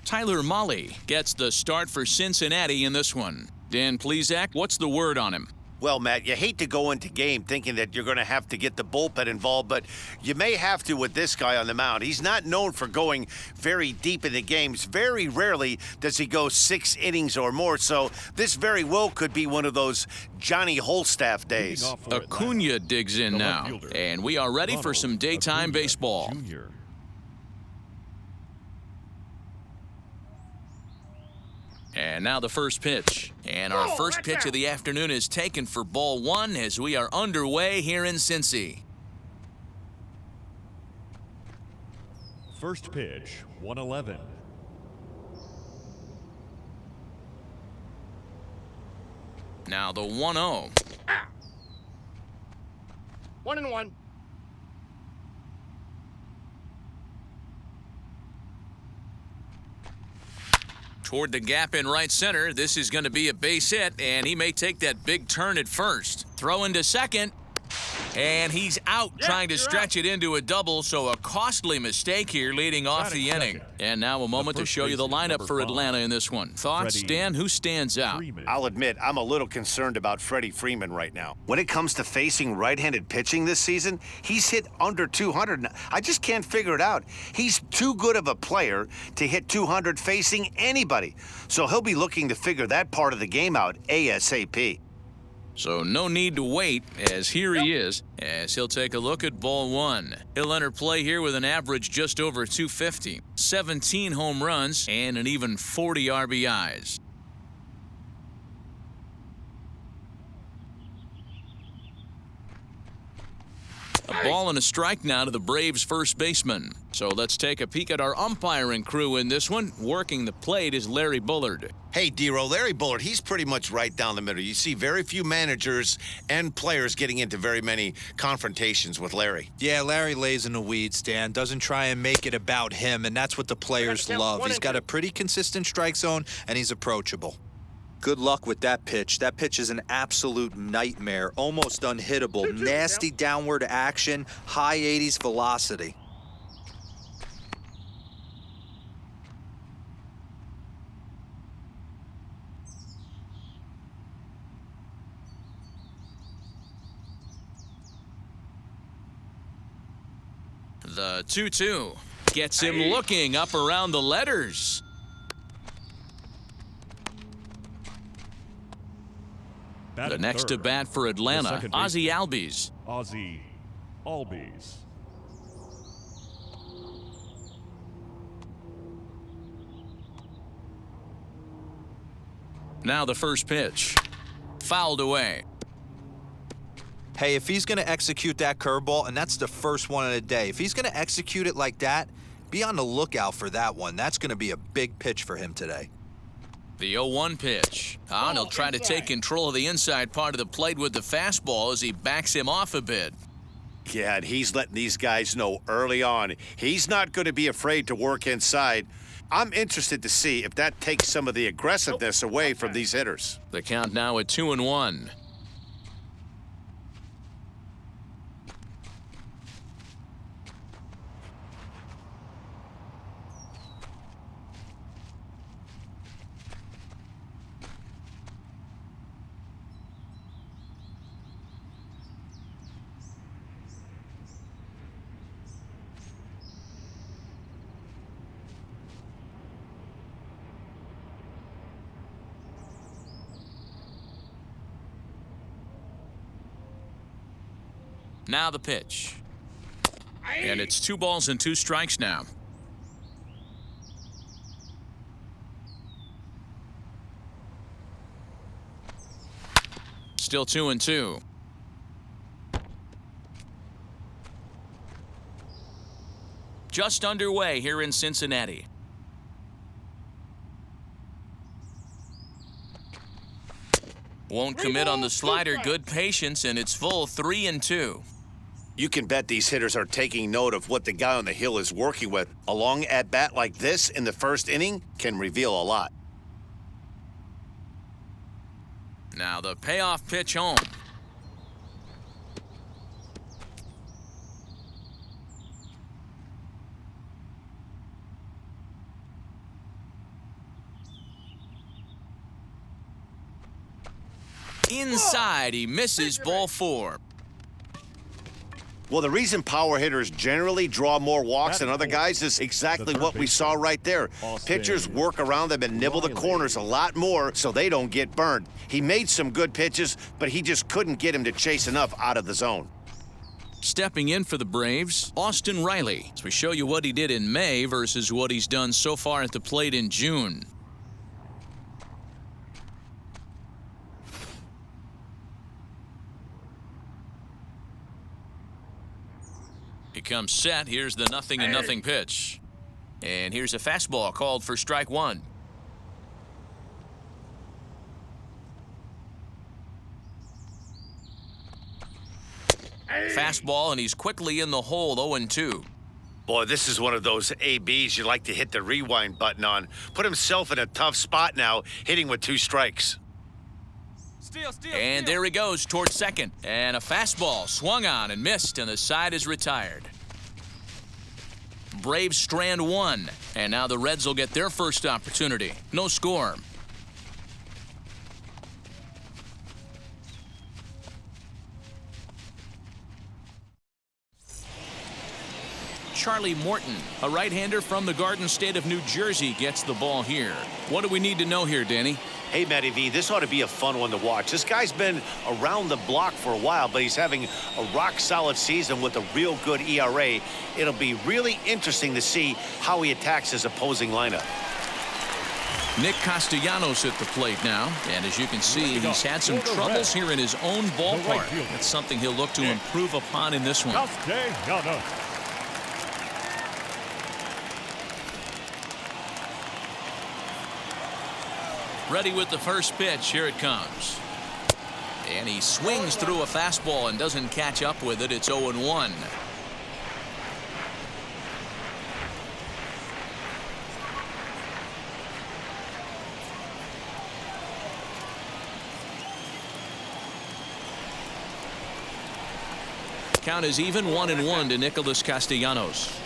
Tyler Mahle gets the start for Cincinnati in this one. Dan Plesac, what's the word on him? Well, Matt, you hate to go into game thinking that you're going to have to get the bullpen involved, but you may have to with this guy on the mound. He's not known for going very deep in the games. Very rarely does he go 6 innings or more, so this very well could be one of those Johnny Holstaff days. Acuna digs in now, and we are ready for some daytime baseball. And now the first pitch. And our first pitch of the afternoon is taken for ball 1 as we are underway here in Cincy. First pitch, 111. Now the 1-0. 1-1. Toward the gap in right center. This is going to be a base hit, and he may take that big turn at first. Throw into second, and he's out trying to stretch it into a double, so a costly mistake here leading off the inning. And now a moment to show you the lineup for Atlanta in this one. Thoughts, Dan? Who stands out? I'll admit, I'm a little concerned about Freddie Freeman right now. When it comes to facing right-handed pitching this season, he's hit under 200. I just can't figure it out. He's too good of a player to hit 200 facing anybody. So he'll be looking to figure that part of the game out ASAP. So no need to wait, as here he is, as he'll take a look at ball 1. He'll enter play here with an average just over 250, 17 home runs, and an even 40 RBIs. A ball and a strike now to the Braves' first baseman. So let's take a peek at our umpiring crew in this one. Working the plate is Larry Bullard. Hey, D-Row, Larry Bullard, he's pretty much right down the middle. You see very few managers and players getting into very many confrontations with Larry. Yeah, Larry lays in the weeds, Dan. Doesn't try and make it about him, and that's what the players love. He's got a pretty consistent strike zone, and he's approachable. Good luck with that pitch. That pitch is an absolute nightmare, almost unhittable. Nasty downward action, high 80s velocity. The 2-2 gets him looking up around the letters. The next to bat for Atlanta, Ozzie Albies. Ozzie Albies. Now the first pitch. Fouled away. Hey, if he's going to execute that curveball, and that's the first one of the day, if he's going to execute it like that, be on the lookout for that one. That's going to be a big pitch for him today. The 0-1 pitch. And he'll try to take control of the inside part of the plate with the fastball as he backs him off a bit. Yeah, and he's letting these guys know early on he's not going to be afraid to work inside. I'm interested to see if that takes some of the aggressiveness away from these hitters. The count now at 2-1. Now the pitch. And it's 2 balls and 2 strikes now. Still 2-2. Just underway here in Cincinnati. Won't commit on the slider. Good patience, and it's full 3-2. You can bet these hitters are taking note of what the guy on the hill is working with. A long at-bat like this in the first inning can reveal a lot. Now the payoff pitch home. Inside, he misses ball 4. Well, the reason power hitters generally draw more walks than other guys is exactly what we saw right there. Pitchers work around them and nibble the corners a lot more so they don't get burned. He made some good pitches, but he just couldn't get him to chase enough out of the zone. Stepping in for the Braves, Austin Riley, as we show you what he did in May versus what he's done so far at the plate in June. He comes set. Here's the 0-0 pitch. And here's a fastball called for strike 1. Fastball, and he's quickly in the hole, 0-2. Boy, this is one of those ABs you like to hit the rewind button on. Put himself in a tough spot now, hitting with 2 strikes. And there he goes towards second. And a fastball swung on and missed, and the side is retired. Braves strand 1, and now the Reds will get their first opportunity. No score. Charlie Morton, a right-hander from the Garden State of New Jersey, gets the ball here. What do we need to know here, Danny? Hey, Matty V, this ought to be a fun one to watch. This guy's been around the block for a while, but he's having a rock-solid season with a real good ERA. It'll be really interesting to see how he attacks his opposing lineup. Nick Castellanos at the plate now, and as you can see, he's had some troubles here in his own ballpark. That's something he'll look to improve upon in this one. Castellanos. Ready with the first pitch. Here it comes. And he swings through a fastball and doesn't catch up with it. It's 0-1. Count is even, 1-1 to Nicholas Castellanos.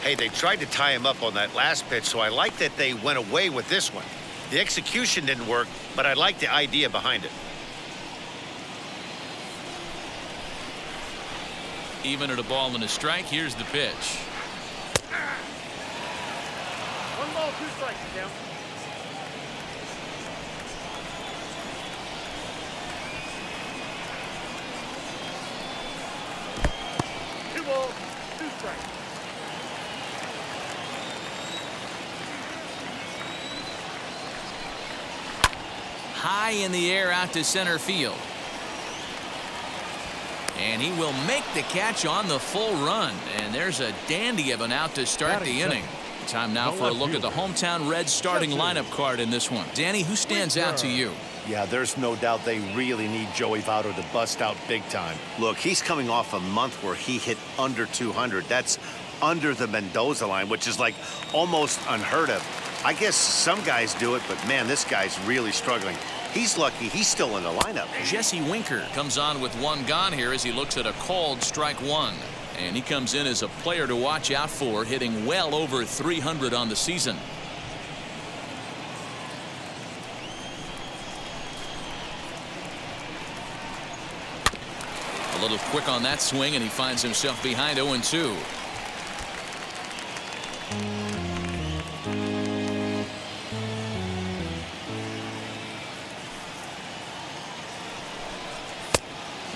Hey, they tried to tie him up on that last pitch, so I like that they went away with this one. The execution didn't work, but I like the idea behind it. Even at a ball and a strike, here's the pitch. 1 ball, 2 strikes, Tim. 2 balls, 2 strikes. High in the air out to center field. And he will make the catch on the full run. And there's a dandy of an out to start the inning. Time now for a look at the hometown Reds starting lineup card in this one. Danny, who stands out to you? Yeah, there's no doubt they really need Joey Votto to bust out big time. Look, he's coming off a month where he hit under 200. That's under the Mendoza line, which is like almost unheard of. I guess some guys do it, but man, this guy's really struggling. He's lucky he's still in the lineup. Jesse Winker comes on with 1 gone here as he looks at a called strike 1. And he comes in as a player to watch out for, hitting well over 300 on the season. A little quick on that swing, and he finds himself behind 0-2.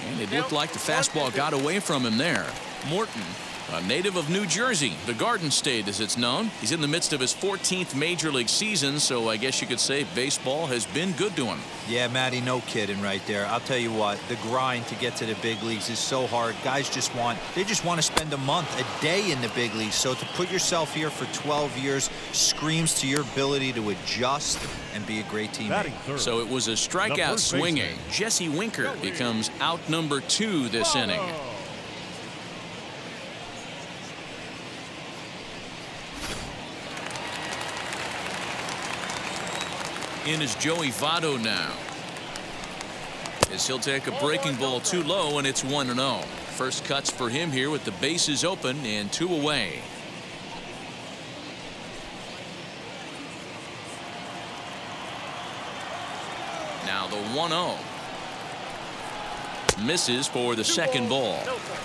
And it looked like the fastball got away from him there. Morton, a native of New Jersey, the Garden State as it's known. He's in the midst of his 14th Major League season, so I guess you could say baseball has been good to him. Yeah, Matty, no kidding right there. I'll tell you what, the grind to get to the big leagues is so hard. Guys just want to spend a month, a day in the big leagues. So to put yourself here for 12 years screams to your ability to adjust and be a great teammate. So it was a strikeout swinging. Jesse Winker becomes out number 2 this inning. In is Joey Votto now, as he'll take a breaking ball too low, and it's 1-0. First cuts for him here with the bases open and 2 away. Now the 1-0. Misses for the second ball. No strikes.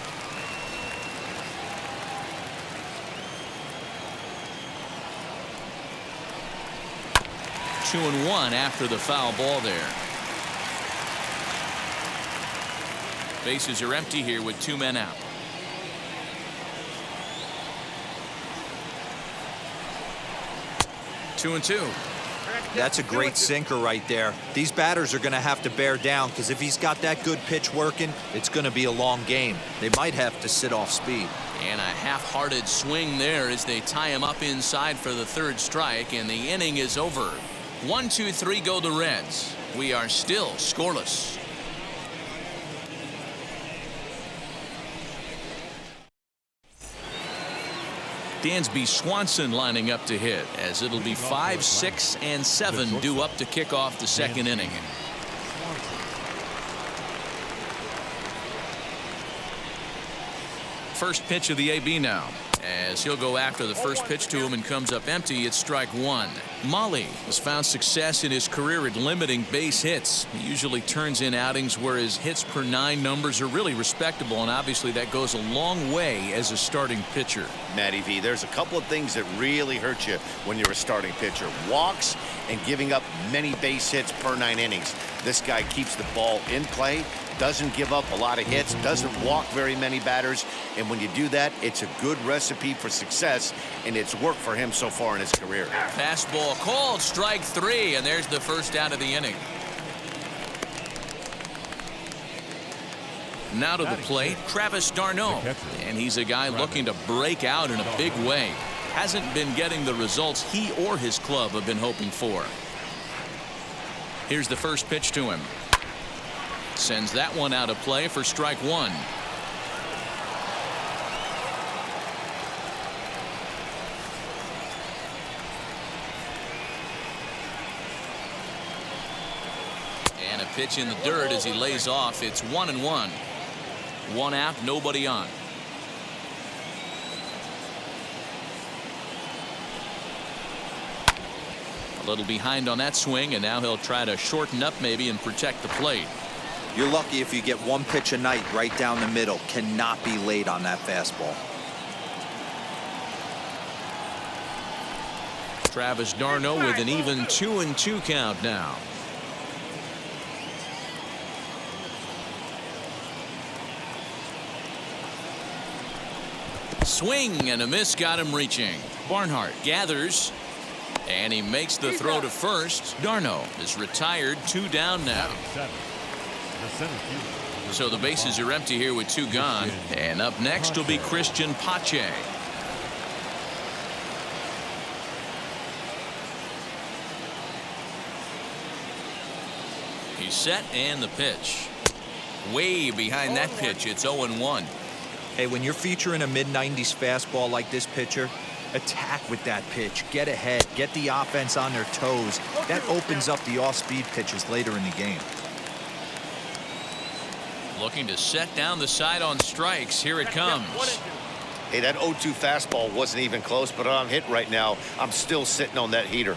2-1 after the foul ball there. Bases are empty here with 2 men out. Two and two. That's a great sinker right there. These batters are going to have to bear down because if he's got that good pitch working, it's going to be a long game. They might have to sit off speed. And a half-hearted swing there as they tie him up inside for the 3rd strike, and the inning is over. 1, 2, 3 go the Reds. We are still scoreless. Dansby Swanson lining up to hit, as it'll be 5, 6, and 7 due up to kick off the 2nd inning. First pitch of the AB now, as he'll go after the first pitch to him and comes up empty. It's strike 1. Molly has found success in his career at limiting base hits. He usually turns in outings where his hits per 9 numbers are really respectable, and obviously that goes a long way as a starting pitcher. Matty V, there's a couple of things that really hurt you when you're a starting pitcher. Walks and giving up many base hits per 9 innings. This guy keeps the ball in play, doesn't give up a lot of hits, doesn't walk very many batters, and when you do that, it's a good recipe for success, and it's worked for him so far in his career. Fastball called, strike 3, and there's the first out of the inning. Now to the plate, Travis d'Arnaud, and he's a guy looking to break out in a big way. Hasn't been getting the results he or his club have been hoping for. Here's the first pitch to him. Sends that one out of play for strike 1. And a pitch in the dirt as he lays off. It's 1-1. 1 out, nobody on. A little behind on that swing, and now he'll try to shorten up maybe and protect the plate. You're lucky if you get 1 pitch a night right down the middle. Cannot be late on that fastball. Travis d'Arnaud with an even 2-2 count now. Swing and a miss got him reaching. Barnhart gathers, and he makes the throw to first. d'Arnaud is retired, 2 down now. So the bases are empty here with 2 gone, and up next will be Christian Pache. He's set, and the pitch. Way behind that pitch. It's 0-1. Hey, when you're featuring a mid-90s fastball like this pitcher, attack with that pitch. Get ahead. Get the offense on their toes. That opens up the off-speed pitches later in the game. Looking to set down the side on strikes. Here it comes. Hey, that 0-2 fastball wasn't even close, but I'm hit right now. I'm still sitting on that heater.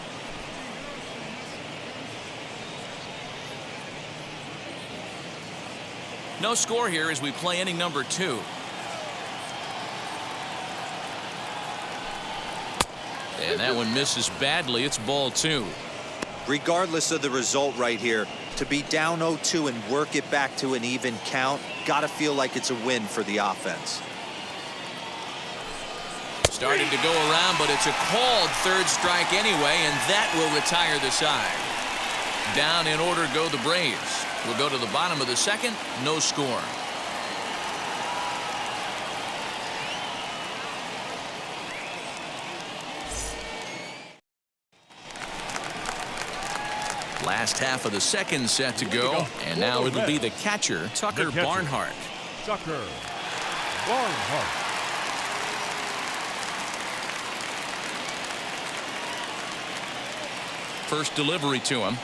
No score here as we play inning number 2. And that one misses badly. It's ball 2. Regardless of the result right here, to be down 0-2 and work it back to an even count, gotta feel like it's a win for the offense. Started to go around, but it's a called 3rd strike anyway, and that will retire the side. Down in order go the Braves. We'll go to the bottom of the 2nd. No score. Last half of the 2nd set to go, and now it'll be the catcher, Tucker Barnhart. Tucker Barnhart. First delivery to him.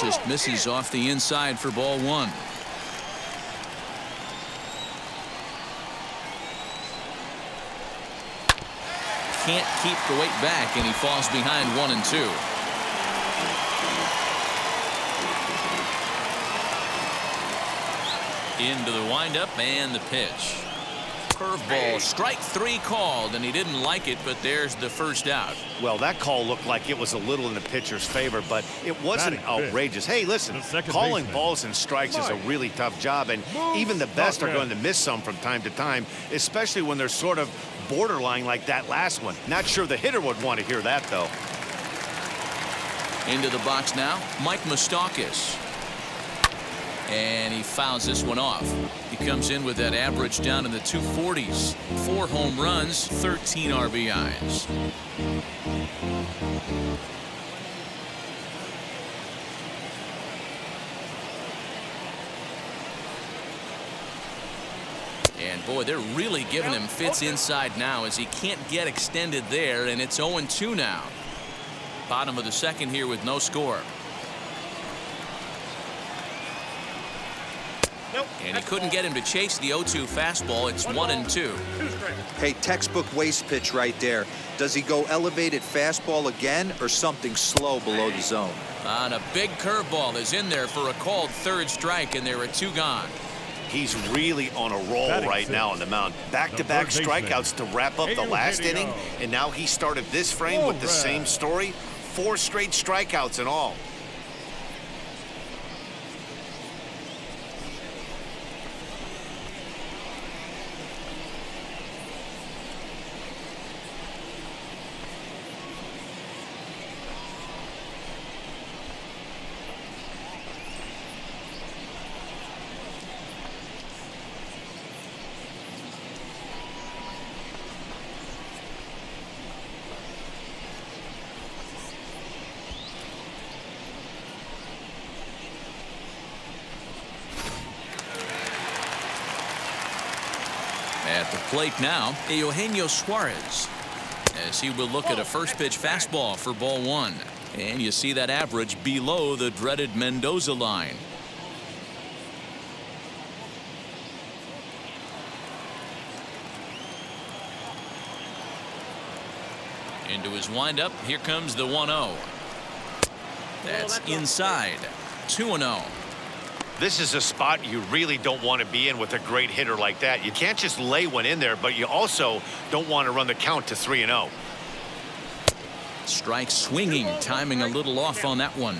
just misses off the inside for ball one. Can't keep the weight back, and he falls behind 1-2. Into the windup and the pitch. Curveball, strike three called, and he didn't like it, but there's the first out. Well, that call looked like it was a little in the pitcher's favor, but it wasn't outrageous. Hey, listen, calling balls and strikes is a really tough job, and even the best are going to miss some from time to time, especially when they're sort of borderline like that last one. Not sure the hitter would want to hear that, though. Into the box now, Mike Moustakas. And he fouls this one off. He comes in with that average down in the 240s. 4 home runs, 13 RBIs. And boy, they're really giving him fits inside now as he can't get extended there, and it's 0-2 now. Bottom of the second here with no score. And he couldn't get him to chase the 0-2 fastball. It's 1-2. Hey, textbook waste pitch right there. Does he go elevated fastball again or something slow below the zone? On a big curveball is in there for a called third strike, and there are 2 gone. He's really on a roll right now on the mound. Back-to-back strikeouts to wrap up the last inning, and now he started this frame with the same story. 4 straight strikeouts in all. At the plate now, Eugenio Suarez, as he will look at a first pitch fastball for ball one. And you see that average below the dreaded Mendoza line. Into his windup, here comes the 1-0. That's inside. 2-0. This is a spot you really don't want to be in with a great hitter like that. You can't just lay one in there, but you also don't want to run the count to 3-0. Strike swinging, timing a little off on that one.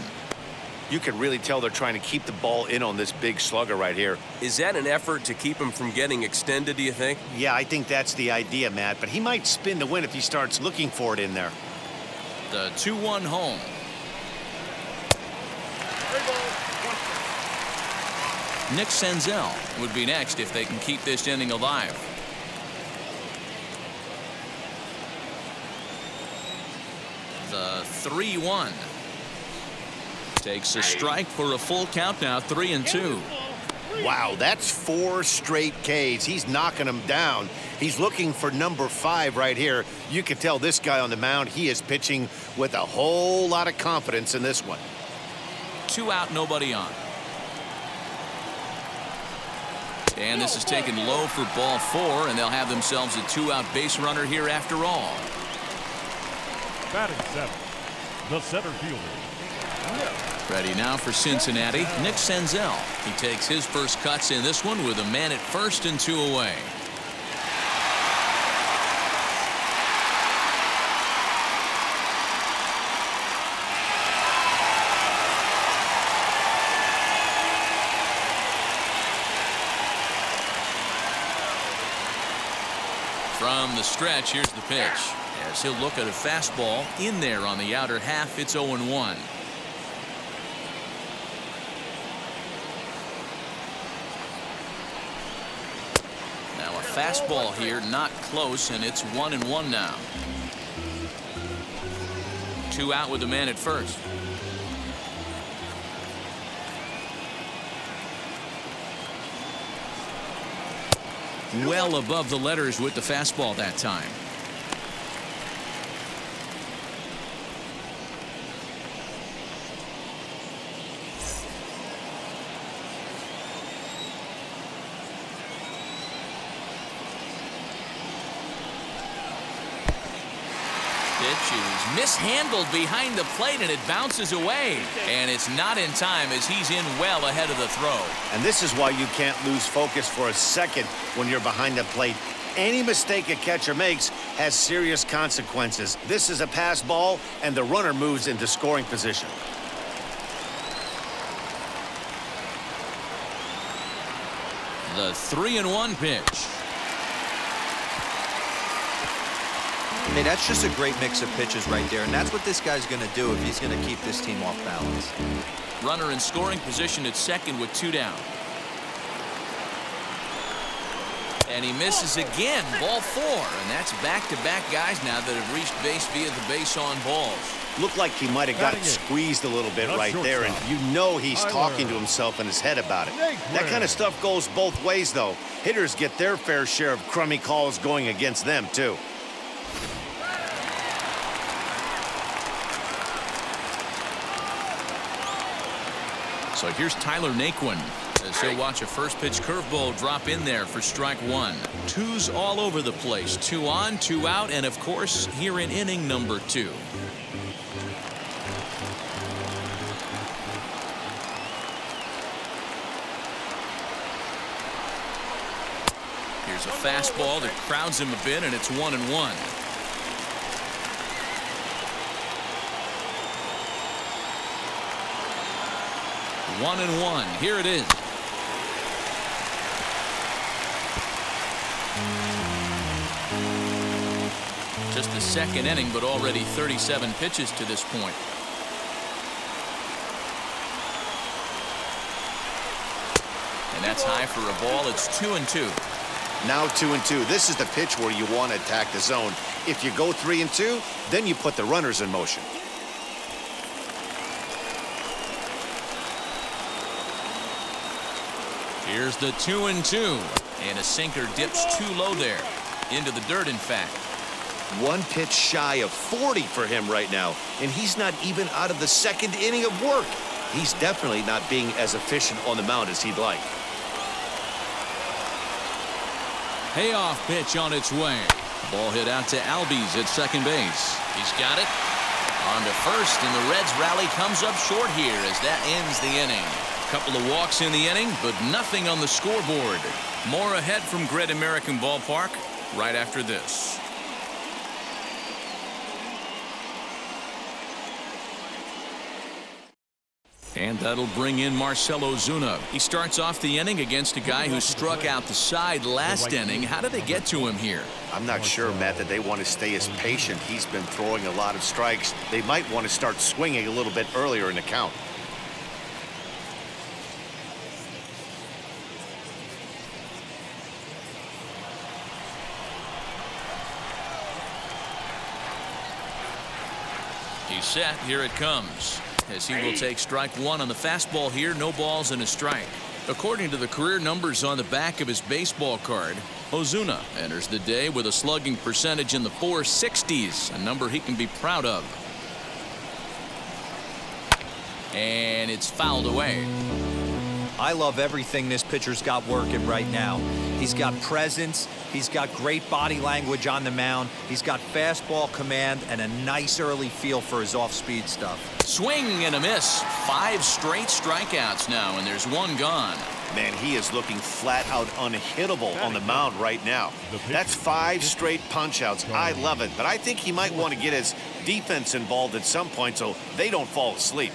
You can really tell they're trying to keep the ball in on this big slugger right here. Is that an effort to keep him from getting extended, do you think? Yeah, I think that's the idea, Matt, but he might spin the win if he starts looking for it in there. The 2-1 home. Nick Senzel would be next if they can keep this inning alive. The 3-1. Takes a strike for a full count now, 3-2. Wow, that's 4 straight Ks. He's knocking them down. He's looking for number 5 right here. You can tell this guy on the mound, he is pitching with a whole lot of confidence in this one. 2 out, nobody on. And this is taken low for ball 4, and they'll have themselves a 2-out base runner here after all. Batting 7th, the center fielder. Ready now for Cincinnati, Nick Senzel. He takes his first cuts in this one with a man at first and 2 away. From the stretch, here's the pitch. As he'll look at a fastball in there on the outer half, it's 0-1. Now a fastball here, not close, and it's 1-1 now. 2 out with the man at first. Well above the letters with the fastball that time. pitches. Mishandled behind the plate, and it bounces away. And it's not in time as he's in well ahead of the throw. And this is why you can't lose focus for a second when you're behind the plate. Any mistake a catcher makes has serious consequences. This is a pass ball, and the runner moves into scoring position. The 3-1 pitch. Hey, that's just a great mix of pitches right there, and that's what this guy's going to do if he's going to keep this team off balance. Runner in scoring position at second with 2 down. And he misses again, ball 4, and that's back-to-back guys now that have reached base via the base on balls. Looked like he might have got squeezed a little bit right there, and you know he's talking to himself in his head about it. That kind of stuff goes both ways, though. Hitters get their fair share of crummy calls going against them, too. So here's Tyler Naquin as he'll watch a first pitch curveball drop in there for strike 1. 2s all over the place. 2 on, 2 out, and of course here in inning number 2. Here's a fastball that crowds him a bit, and it's 1-1. One and one. Here it is. Just the second inning, but already 37 pitches to this point. And that's high for a ball. It's 2-2. Now 2-2. This is the pitch where you want to attack the zone. If you go 3-2, then you put the runners in motion. Here's the 2-2, and a sinker dips too low there, into the dirt in fact. 1 pitch shy of 40 for him right now, and he's not even out of the second inning of work. He's definitely not being as efficient on the mound as he'd like. Payoff pitch on its way. Ball hit out to Albies at second base. He's got it. On to first, and the Reds rally comes up short here as that ends the inning. Couple of walks in the inning, but nothing on the scoreboard. More ahead from Great American Ballpark right after this. And that'll bring in Marcell Ozuna. He starts off the inning against a guy who struck out the side last inning. How did they get to him here? I'm not sure, Matt, that they want to stay as patient. He's been throwing a lot of strikes. They might want to start swinging a little bit earlier in the count. He's set. Here it comes. As he will take strike 1 on the fastball here. No balls and a strike. According to the career numbers on the back of his baseball card, Ozuna enters the day with a slugging percentage in the 460s, a number he can be proud of. And it's fouled away. I love everything this pitcher's got working right now. He's got presence. He's got great body language on the mound. He's got fastball command and a nice early feel for his off-speed stuff. Swing and a miss. 5 straight strikeouts now, and there's 1 gone. Man, he is looking flat out unhittable on the mound right now. That's 5 straight punch-outs. I love it, but I think he might want to get his defense involved at some point so they don't fall asleep.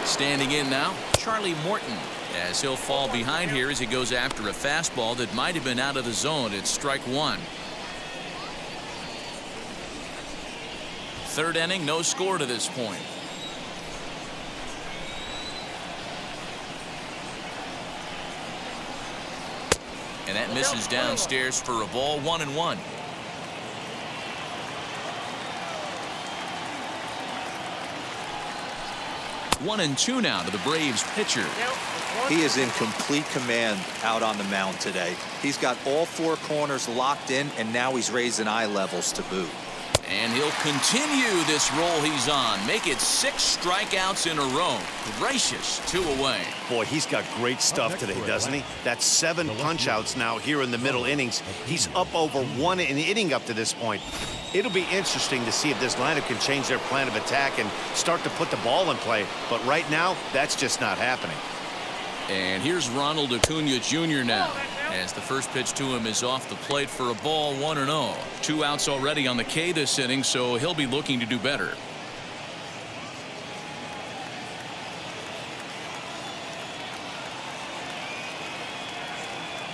Standing in now, Charlie Morton, as he'll fall behind here as he goes after a fastball that might have been out of the zone. It's strike 1. Third inning, no score to this point. And that misses downstairs for a ball. 1-1. One and 2 now to the Braves pitcher. He is in complete command out on the mound today. He's got all 4 corners locked in, and now he's raising eye levels to boot. And he'll continue this roll he's on. Make it 6 strikeouts in a row. Gracious, 2 away. Boy, he's got great stuff today, doesn't he? That's 7 punch-outs now here in the middle innings. He's up over 1 an inning up to this point. It'll be interesting to see if this lineup can change their plan of attack and start to put the ball in play. But right now, that's just not happening. And here's Ronald Acuna Jr. now, as the first pitch to him is off the plate for a ball, 1-0. 2 outs already on the K this inning, so he'll be looking to do better.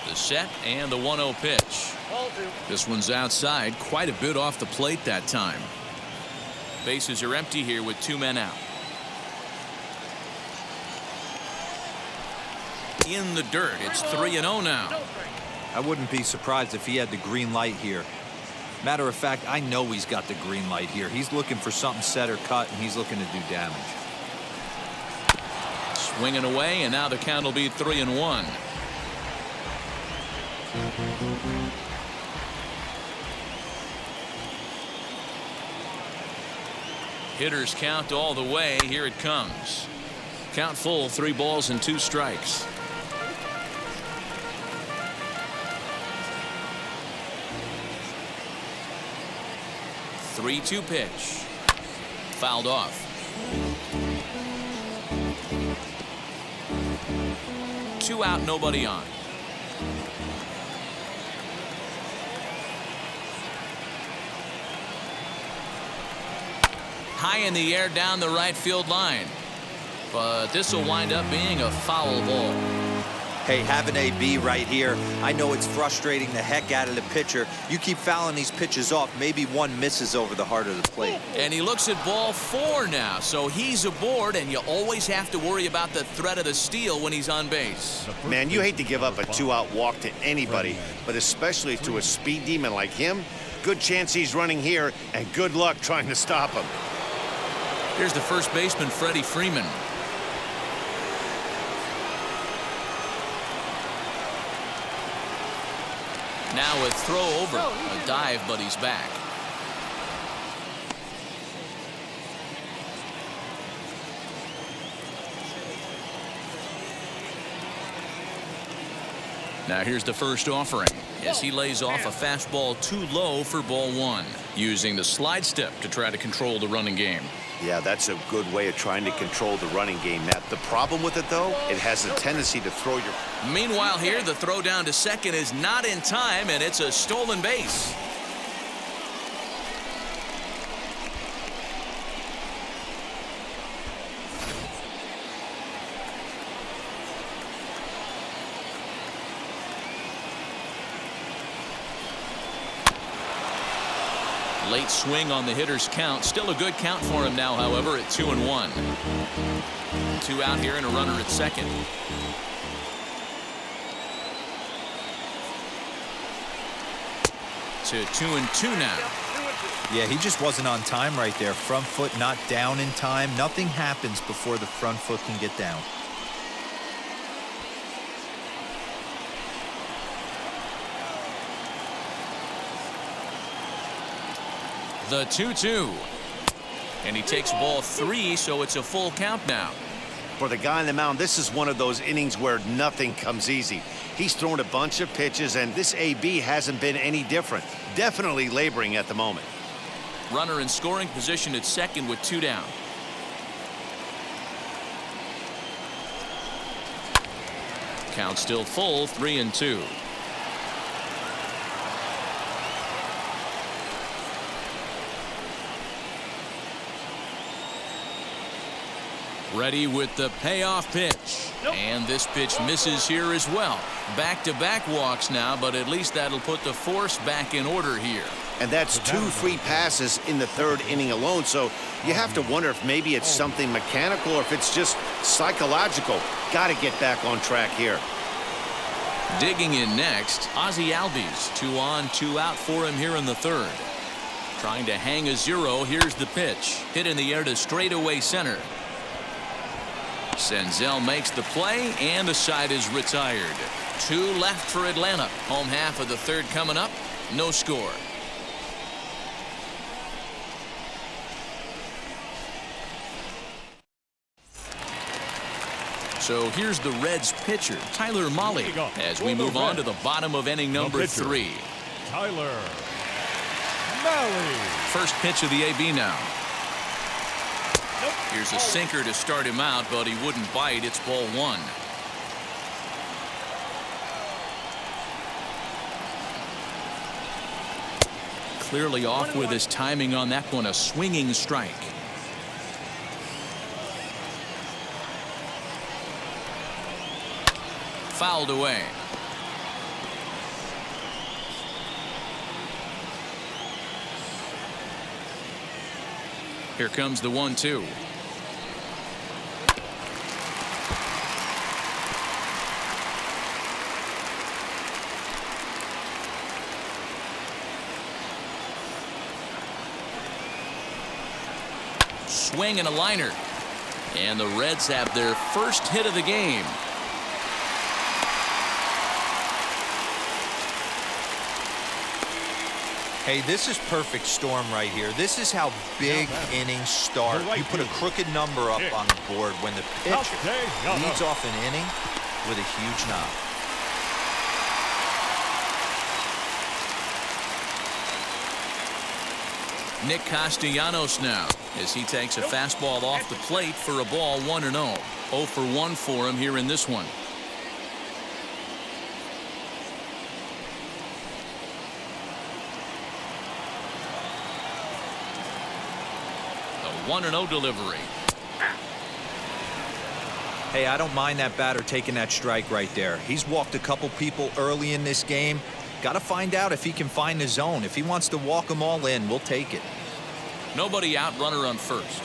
The set and the 1-0 pitch. This one's outside, quite a bit off the plate that time. Bases are empty here with 2 men out. In the dirt, it's 3-0 now. I wouldn't be surprised if he had the green light here. Matter of fact, I know he's got the green light here. He's looking for something set or cut, and he's looking to do damage. Swinging away, and now the count will be 3-1. Hitters count all the way. Here it comes. Count full, 3 balls and 2 strikes. 3-2 pitch. Fouled off. Two out, nobody on. High in the air down the right field line. But this will wind up being a foul ball. Hey, have an AB right here. I know it's frustrating the heck out of the pitcher. You keep fouling these pitches off, maybe one misses over the heart of the plate. And he looks at ball 4 now, so he's aboard, and you always have to worry about the threat of the steal when he's on base. Man, you hate to give up a 2-out walk to anybody, but especially to a speed demon like him. Good chance he's running here, and good luck trying to stop him. Here's the first baseman, Freddie Freeman. Now a throw over, a dive, but he's back. Now here's the first offering as he lays off a fastball too low for ball 1, using the slide step to try to control the running game. Yeah, that's a good way of trying to control the running game, Matt. The problem with it, though, it has a tendency to throw your... Meanwhile here, the throw down to second is not in time, and it's a stolen base. Late swing on the hitter's count. Still a good count for him now, however, at 2-1. 2 out here and a runner at second. To 2-2 now. Yeah, he just wasn't on time right there. Front foot not down in time. Nothing happens before the front foot can get down. The 2-2. And he takes ball 3, so it's a full count now. For the guy on the mound, this is one of those innings where nothing comes easy. He's thrown a bunch of pitches, and this AB hasn't been any different. Definitely laboring at the moment. Runner in scoring position at second with 2 down. Count still full, 3-2. Ready with the payoff pitch. And this pitch misses here as well. Back-to-back walks now, but at least that'll put the force back in order here. And that's 2 free passes in the 3rd inning alone, so you have to wonder if maybe it's something mechanical or if it's just psychological. Got to get back on track here. Digging in next, Ozzie Albies. 2 on, 2 out for him here in the 3rd. Trying to hang a 0. Here's the pitch. Hit in the air to straightaway center. Senzel makes the play, and the side is retired. 2 left for Atlanta. Home half of the 3rd coming up. No score. So here's the Reds pitcher, Tyler Mahle, as we move on to the bottom of inning number 3. Tyler Mahle. First pitch of the AB now. Here's a sinker to start him out, but he wouldn't bite. It's ball 1. Clearly off with his timing on that one. A swinging strike. Fouled away. Here comes the 1-2. Swing and a liner. And the Reds have their first hit of the game. Hey, this is perfect storm right here. This is how big innings start. You put a crooked number up on the board when the pitcher leads off an inning with a huge knock. Nick Castellanos now as he takes a fastball off the plate for a ball 1-0. 0 for 1 for him here in this one. The 1-0 delivery. Hey, I don't mind that batter taking that strike right there. He's walked a couple people early in this game. Got to find out if he can find the zone. If he wants to walk them all in, we'll take it. Nobody out, runner on first.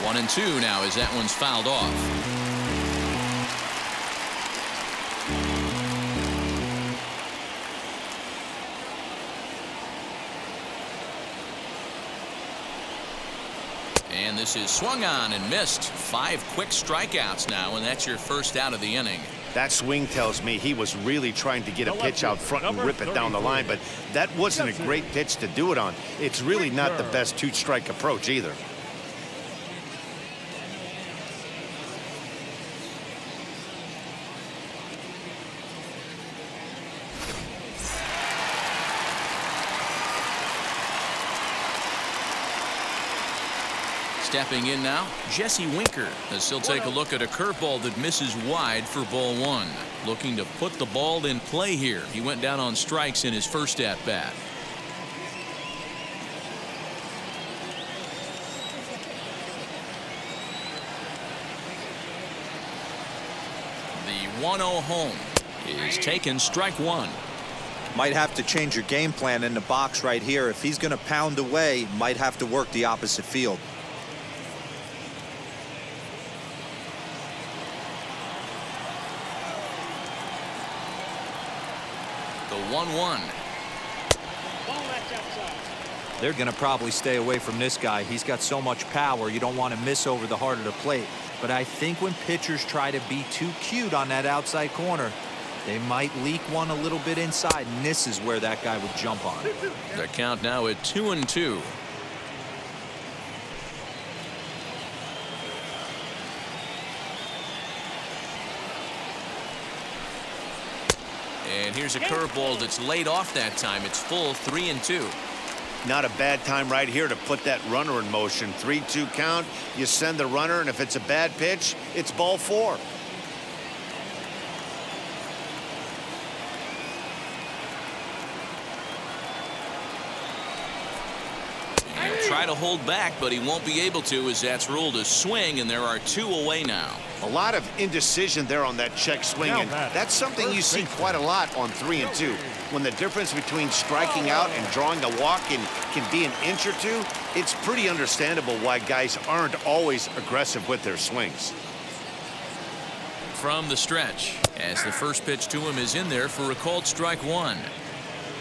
1-2 now as that one's fouled off. And this is swung on and missed. 5 quick strikeouts now, and that's your first out of the inning. That swing tells me he was really trying to get a pitch out front and rip it down the line, but that wasn't a great pitch to do it on. It's really not the best 2-strike approach either. Stepping in now, Jesse Winker, as he'll take a look at a curveball that misses wide for ball 1. Looking to put the ball in play here. He went down on strikes in his first at-bat. The 1-0 home is taken, strike 1. Might have to change your game plan in the box right here. If he's going to pound away, might have to work the opposite field. The 1-1. They're going to probably stay away from this guy. He's got so much power. You don't want to miss over the heart of the plate. But I think when pitchers try to be too cute on that outside corner, they might leak one a little bit inside, and this is where that guy would jump on. The count now at 2-2. And here's a curveball that's laid off that time. It's full, 3-2. Not a bad time right here to put that runner in motion. 3-2 count. You send the runner, and if it's a bad pitch, it's ball 4. He'll try to hold back, but he won't be able to, as that's ruled a swing, and there are 2 away now. A lot of indecision there on that check swing, and that's something you see quite a lot on 3-2. When the difference between striking out and drawing a walk can be an inch or 2, it's pretty understandable why guys aren't always aggressive with their swings. From the stretch, as the first pitch to him is in there for a called strike 1.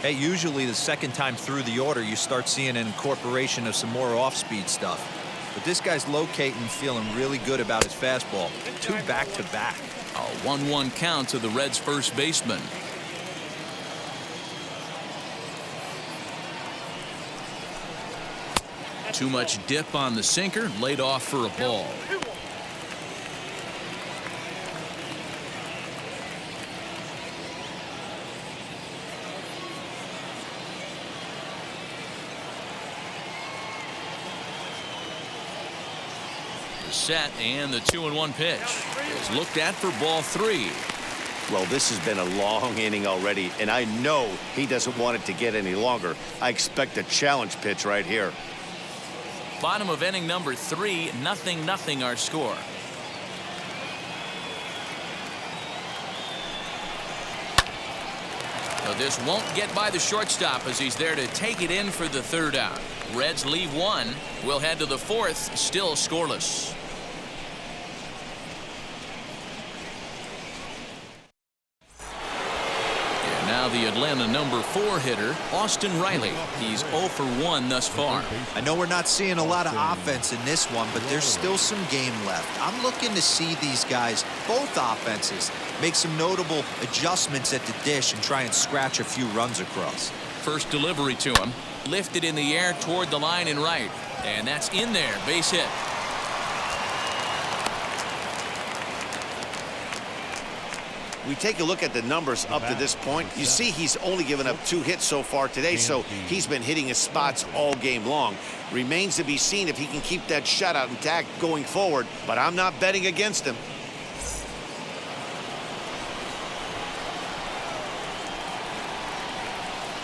Hey, usually the second time through the order, you start seeing an incorporation of some more off-speed stuff. But this guy's locating, feeling really good about his fastball. 2 back-to-back. A 1-1 count to the Reds' first baseman. Too much dip on the sinker, laid off for a ball. 2-1. Set, and the 2-1 pitch is looked at for ball 3. Well, this has been a long inning already, and I know he doesn't want it to get any longer. I expect a challenge pitch right here. Bottom of inning number 3, 0-0 our score. So this won't get by the shortstop as he's there to take it in for the 3rd out. Reds leave 1. We'll head to the 4th, still scoreless. Now the Atlanta number 4 hitter, Austin Riley. He's 0 for 1 thus far. I know we're not seeing a lot of offense in this one, but there's still some game left. I'm looking to see these guys, both offenses, make some notable adjustments at the dish and try and scratch a few runs across. First delivery to him. Lifted in the air toward the line and right. And that's in there. Base hit. We take a look at the numbers up to this point. You see he's only given up 2 hits so far today, so he's been hitting his spots all game long. Remains to be seen if he can keep that shutout intact going forward, but I'm not betting against him.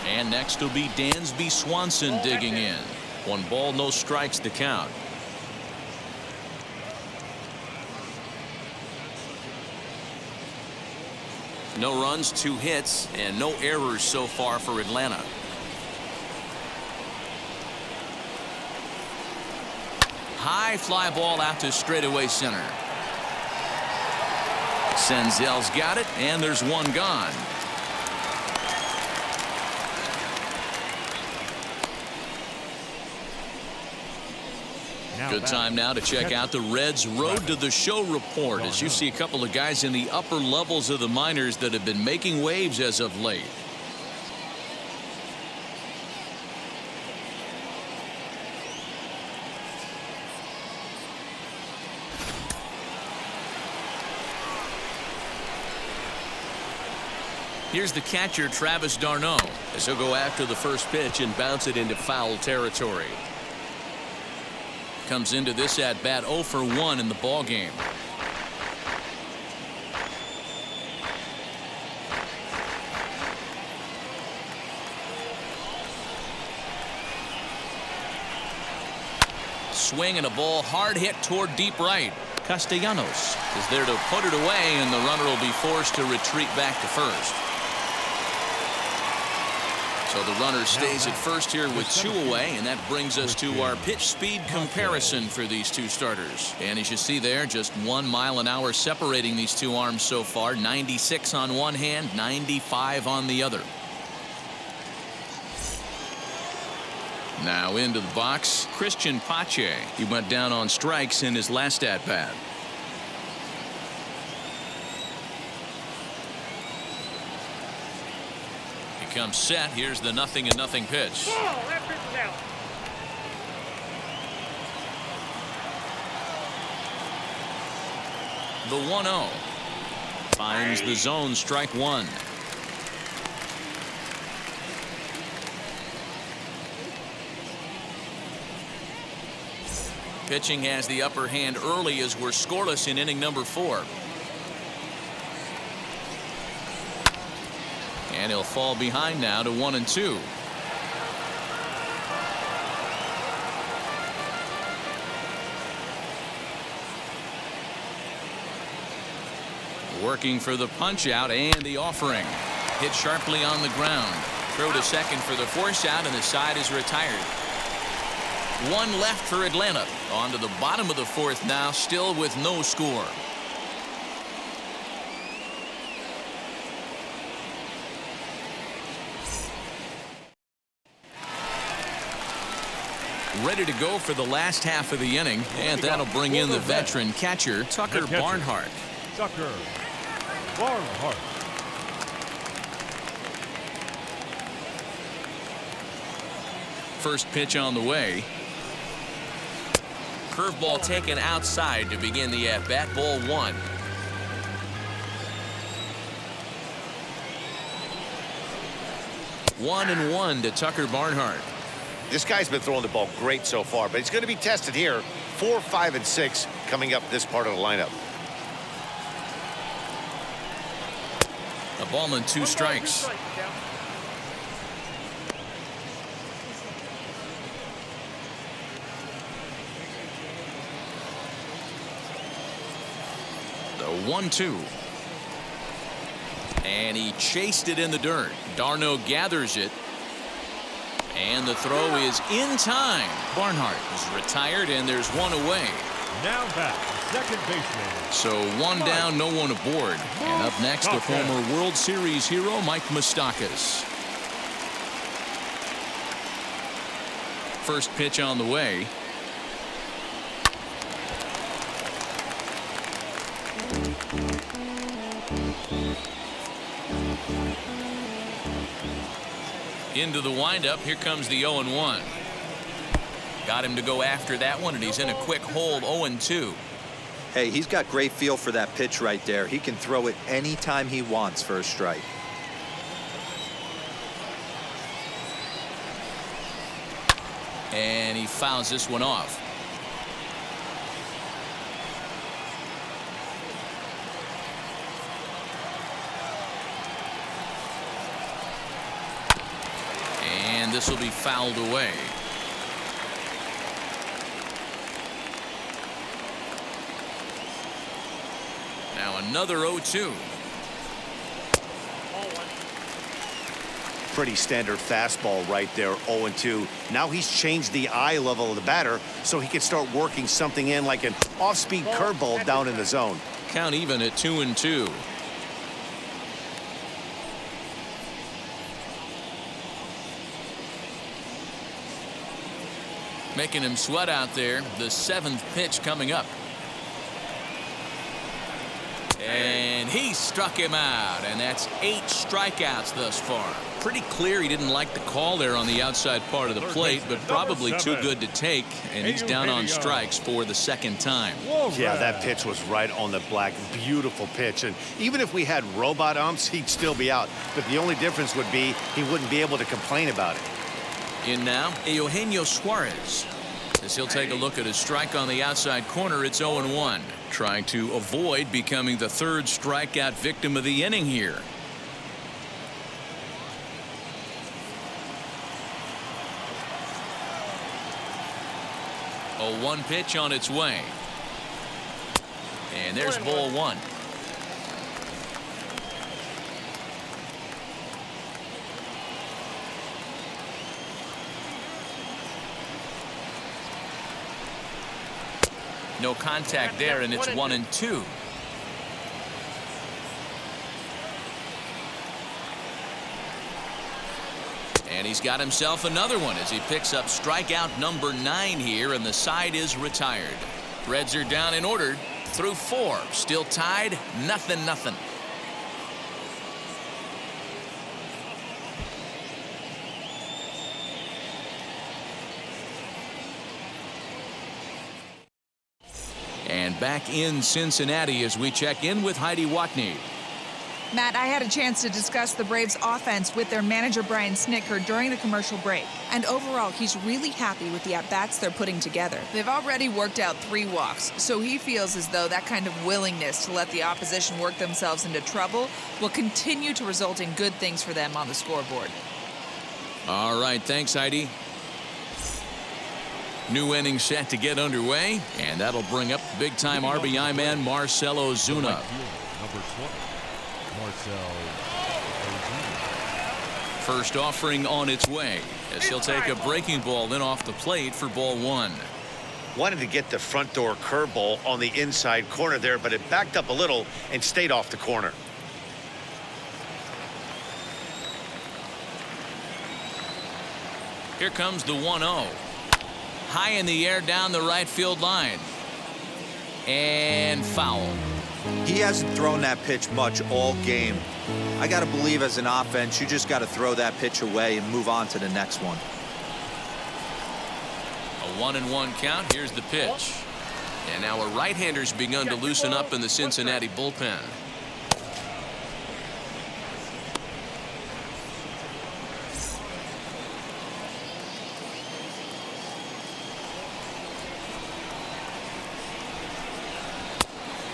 And next will be Dansby Swanson digging in. 1 ball, no strikes to count. No runs, 2 hits, and no errors so far for Atlanta. High fly ball out to straightaway center. Senzel's got it, and there's 1 gone. Good time now to check out the Reds' Road to the Show report as you see a couple of guys in the upper levels of the minors that have been making waves as of late. Here's the catcher, Travis d'Arnaud, as he'll go after the first pitch and bounce it into foul territory. Comes into this at bat 0 for 1 in the ball game. Swing and a ball hard hit toward deep right. Castellanos is there to put it away, and the runner will be forced to retreat back to first. So the runner stays at first here with 2 away, and that brings us to our pitch speed comparison for these 2 starters. And as you see there, just 1 mile an hour separating these 2 arms so far. 96 on one hand, 95 on the other. Now into the box, Christian Pache. He went down on strikes in his last at bat. Comes set. Here's the 0-0 pitch. Ball, that pitch is out. The 1-0 finds the zone, strike 1. Pitching has the upper hand early as we're scoreless in inning number 4. And he'll fall behind now to 1-2. Working for the punch out and the offering. Hit sharply on the ground. Throw to second for the force out, and the side is retired. 1 left for Atlanta. On to the bottom of the 4th now, still with no score. Ready to go for the last half of the inning, and that'll bring in the veteran catcher, Tucker Barnhart. Tucker Barnhart. First pitch on the way. Curveball taken outside to begin the at-bat. Ball 1. One and one to Tucker Barnhart. This guy's been throwing the ball great so far, but he's going to be tested here. 4, 5, and 6 coming up this part of the lineup. A ball and 2 strikes. The 1-2. And he chased it in the dirt. Darno gathers it. And the throw is in time. Barnhart is retired, and there's one away. Now back, second baseman. So one down, no one aboard. And up next, the former World Series hero, Mike Moustakas. First pitch on the way. Into the windup. Here comes the 0-1. Got him to go after that one, and he's in a quick hold. 0-2. Hey, he's got great feel for that pitch right there. He can throw it anytime he wants for a strike. And he fouls this one off. And this will be fouled away. Now another 0-2. Pretty standard fastball right there, 0-2. Now he's changed the eye level of the batter so he can start working something in like an off-speed curveball down in the zone. Count even at 2-2. Making him sweat out there. The 7th pitch coming up. And he struck him out, and that's 8 strikeouts thus far. Pretty clear he didn't like the call there on the outside part of the plate, but probably too good to take, and he's down on strikes for the 2nd time. Yeah, that pitch was right on the black. Beautiful pitch, and even if we had robot umps, he'd still be out. But the only difference would be he wouldn't be able to complain about it. In now, Eugenio Suarez. As he'll take a look at his strike on the outside corner, it's 0-1. Trying to avoid becoming the 3rd strikeout victim of the inning here. A 1 pitch on its way. And there's ball 1. No contact there, and it's 1-2. And he's got himself another one as he picks up strikeout number 9 here, and the side is retired. Reds are down in order through 4. Still tied, 0-0. And back in Cincinnati as we check in with Heidi Watney. Matt, I had a chance to discuss the Braves' offense with their manager, Brian Snitker, during the commercial break. And overall, he's really happy with the at-bats they're putting together. They've already worked out 3 walks, so he feels as though that kind of willingness to let the opposition work themselves into trouble will continue to result in good things for them on the scoreboard. All right, thanks, Heidi. New inning set to get underway, and that'll bring up big-time RBI man Marcell Ozuna. Number 20, Marcell Ozuna. First offering on its way as he'll take a breaking ball then off the plate for ball 1. Wanted to get the front door curveball on the inside corner there, but it backed up a little and stayed off the corner. Here comes the 1-0. High in the air down the right field line. And foul. He hasn't thrown that pitch much all game. I got to believe as an offense, you just got to throw that pitch away and move on to the next one. A 1-1 count. Here's the pitch. And now a right-hander's begun to loosen up in the Cincinnati bullpen.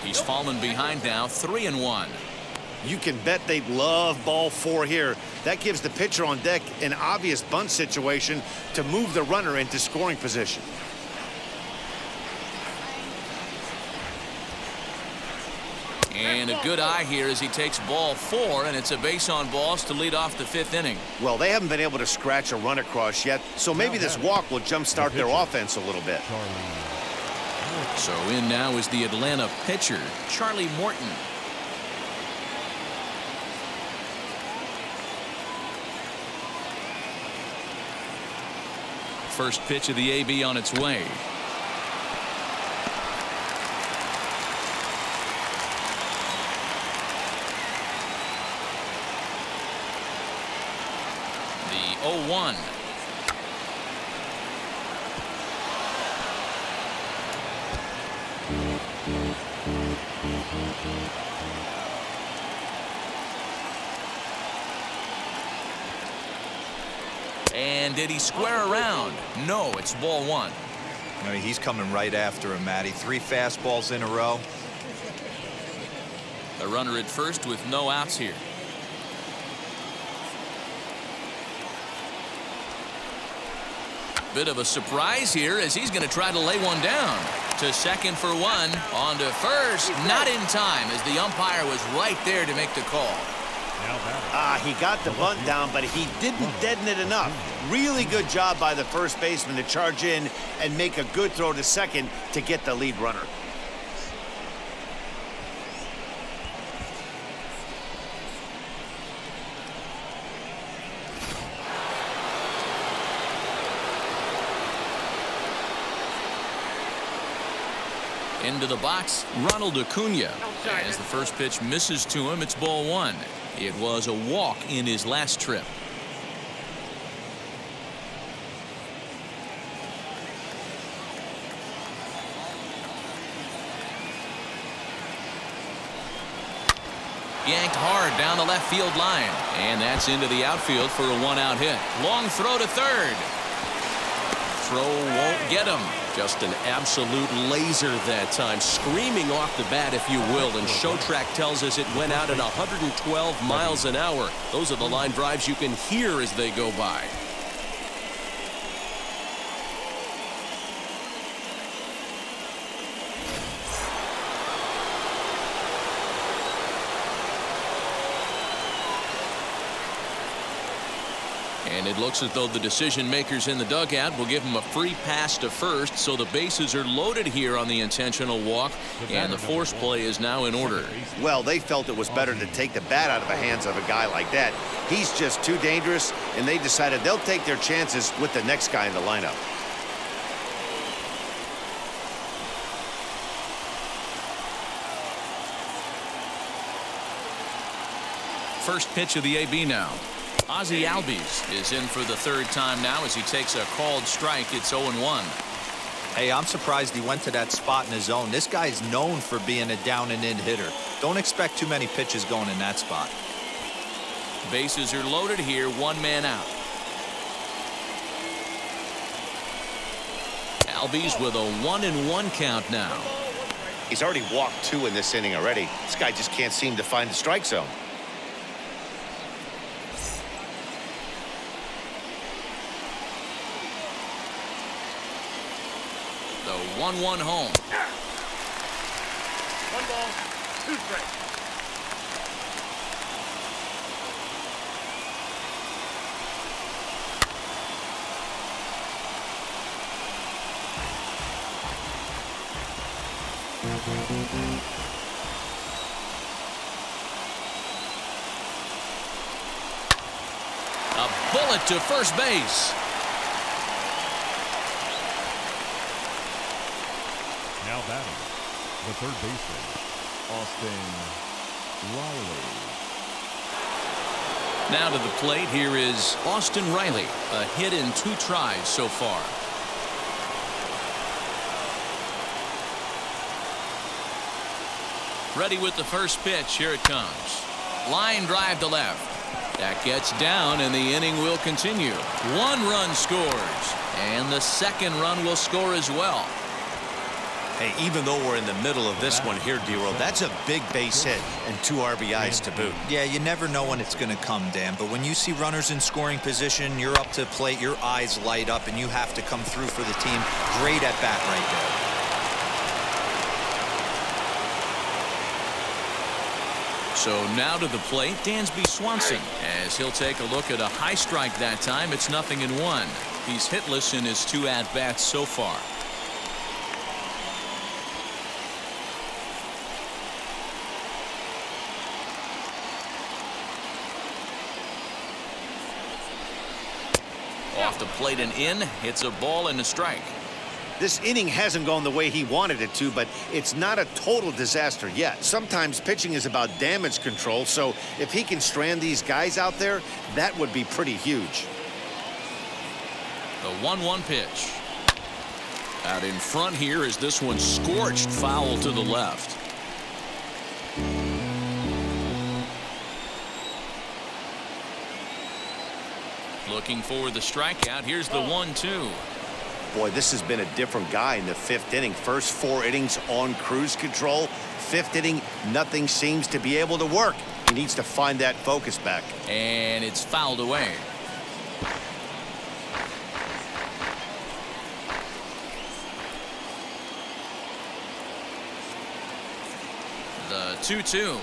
He's fallen behind now, 3-1. You can bet they love ball 4 here. That gives the pitcher on deck an obvious bunt situation to move the runner into scoring position. And a good eye here as he takes ball 4, and it's a base on balls to lead off the 5th inning. Well, they haven't been able to scratch a run across yet, so maybe this walk will jumpstart their offense a little bit. So in now is the Atlanta pitcher, Charlie Morton. First pitch of the AB on its way. The 0-1. And did he square around? No, it's ball 1. I mean, he's coming right after him, Matty. 3 fastballs in a row. A runner at first with no outs here. Bit of a surprise here as he's going to try to lay one down. To second for 1. On to first. Not in time as the umpire was right there to make the call. He got the bunt down, but he didn't deaden it enough. Really good job by the first baseman to charge in and make a good throw to second to get the lead runner. Into the box, Ronald Acuna. As the first pitch misses to him, it's ball 1. It was a walk in his last trip. Yanked hard down the left field line. And that's into the outfield for a 1-out hit. Long throw to third. Throw won't get him. Just an absolute laser that time, screaming off the bat, if you will. And Showtrack tells us it went out at 112 miles an hour. Those are the line drives you can hear as they go by. And it looks as though the decision makers in the dugout will give him a free pass to first, so the bases are loaded here on the intentional walk, and the force play is now in order. Well, they felt it was better to take the bat out of the hands of a guy like that. He's just too dangerous, and they decided they'll take their chances with the next guy in the lineup. First pitch of the AB now. Ozzie Albies is in for the 3rd time now as he takes a called strike. It's 0-1. Hey, I'm surprised he went to that spot in his zone. This guy's known for being a down and in hitter. Don't expect too many pitches going in that spot. Bases are loaded here, 1 man out. Albies with a 1-1 count now. He's already walked 2 in this inning already. This guy just can't seem to find the strike zone. The 1-1 home. 1 ball, 2 strikes. A bullet to first base. Now batting, the 3rd baseman, Austin Riley. Now to the plate, here is Austin Riley. A hit in 2 tries so far. Ready with the first pitch. Here it comes. Line drive to left. That gets down, and the inning will continue. 1 run scores, and the second run will score as well. Hey, even though we're in the middle of this one here, D-Roll, that's a big base hit and 2 RBIs to boot. Yeah, you never know when it's going to come, Dan, but when you see runners in scoring position, you're up to plate, your eyes light up, and you have to come through for the team. Great at bat right there. So now to the plate, Dansby Swanson, as he'll take a look at a high strike that time. It's 0-1. He's hitless in his 2 at-bats so far. Off the plate and in. It's a ball and a strike. This inning hasn't gone the way he wanted it to, but it's not a total disaster yet. Sometimes pitching is about damage control, so if he can strand these guys out there, that would be pretty huge. The 1-1 pitch. Out in front here is this one scorched foul to the left. Looking for the strikeout. Here's the 1-2. Boy, this has been a different guy in the 5th inning. First 4 innings on cruise control. 5th inning, nothing seems to be able to work. He needs to find that focus back. And it's fouled away. The 2-2.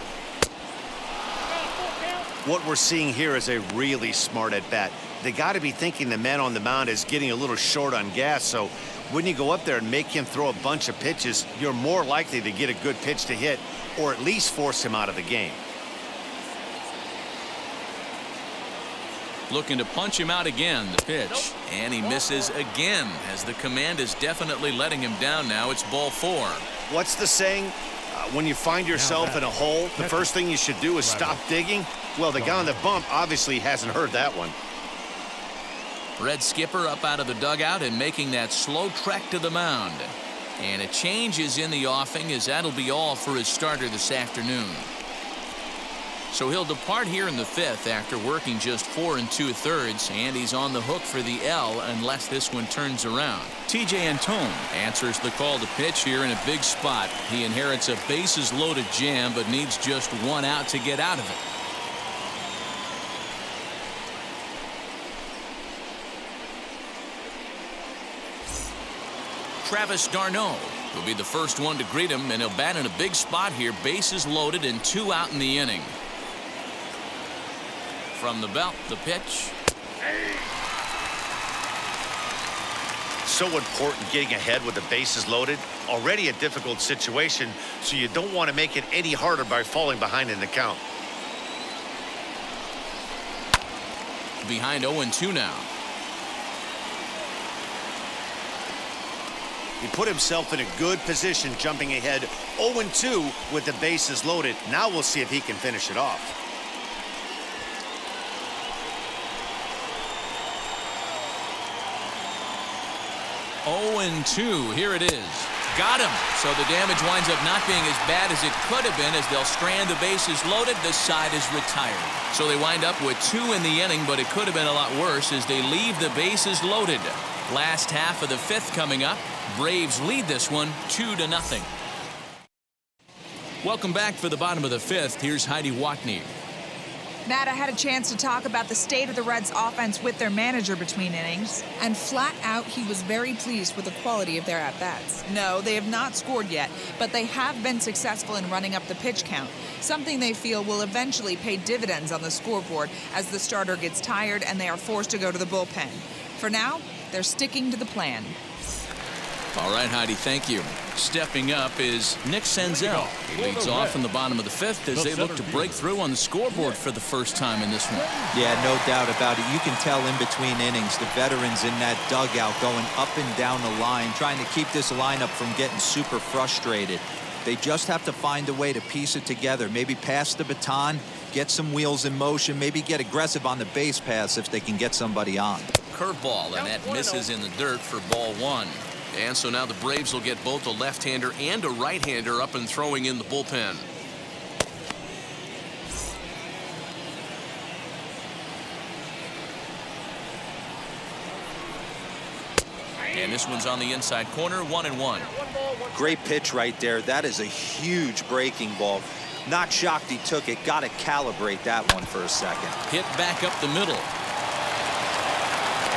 What we're seeing here is a really smart at-bat. They got to be thinking the man on the mound is getting a little short on gas, so when you go up there and make him throw a bunch of pitches, you're more likely to get a good pitch to hit or at least force him out of the game. Looking to punch him out again. The pitch. And he misses again, as the command is definitely letting him down now. It's ball 4. What's the saying? When you find yourself in a hole, the first thing you should do is stop digging. Well, the guy on the bump obviously hasn't heard that one. Red skipper up out of the dugout and making that slow trek to the mound. And a change is in the offing, as that'll be all for his starter this afternoon. So he'll depart here in the 5th after working just 4 2/3, and he's on the hook for the L unless this one turns around. TJ Antone answers the call to pitch here in a big spot. He inherits a bases loaded jam, but needs just 1 out to get out of it. Travis d'Arnaud will be the first one to greet him, and he'll bat in a big spot here. Bases loaded and 2 out in the inning. From the belt, the pitch. So important getting ahead with the bases loaded. Already a difficult situation, so you don't want to make it any harder by falling behind in the count. Behind 0-2 now. He put himself in a good position, jumping ahead 0-2 with the bases loaded. Now we'll see if he can finish it off. 0-2. Here it is. Got him. So the damage winds up not being as bad as it could have been, as they'll strand the bases loaded. The side is retired. So they wind up with 2 in the inning, but it could have been a lot worse as they leave the bases loaded. Last half of the 5th coming up. Braves lead this one 2-0. Welcome back for the bottom of the 5th. Here's Heidi Watney. Matt, I had a chance to talk about the state of the Reds offense with their manager between innings, and flat out he was very pleased with the quality of their at-bats. No, they have not scored yet, but they have been successful in running up the pitch count, something they feel will eventually pay dividends on the scoreboard as the starter gets tired and they are forced to go to the bullpen. For now, they're sticking to the plan. All right, Heidi, thank you. Stepping up is Nick Senzel. He leads off in the bottom of the 5th as they look to break through on the scoreboard for the first time in this one. Yeah, no doubt about it. You can tell in between innings, the veterans in that dugout going up and down the line, trying to keep this lineup from getting super frustrated. They just have to find a way to piece it together. Maybe pass the baton, get some wheels in motion, maybe get aggressive on the base paths if they can get somebody on. Curveball, and that misses in the dirt for ball 1. And so now the Braves will get both a left-hander and a right-hander up and throwing in the bullpen. And this one's on the inside corner, 1-1. Great pitch right there. That is a huge breaking ball. Not shocked he took it. Got to calibrate that one for a second. Hit back up the middle.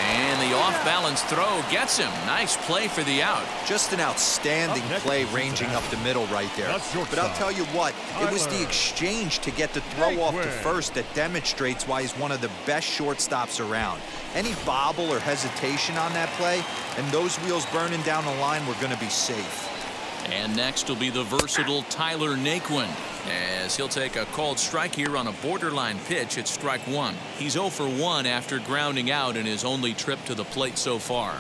And the off-balance throw gets him. Nice play for the out. Just an outstanding play ranging up the middle right there. But I'll tell you what, it was the exchange to get the throw off to first that demonstrates why he's one of the best shortstops around. Any bobble or hesitation on that play, and those wheels burning down the line were going to be safe. And next will be the versatile Tyler Naquin, as he'll take a called strike here on a borderline pitch at strike one. He's 0 for 1 after grounding out in his only trip to the plate so far.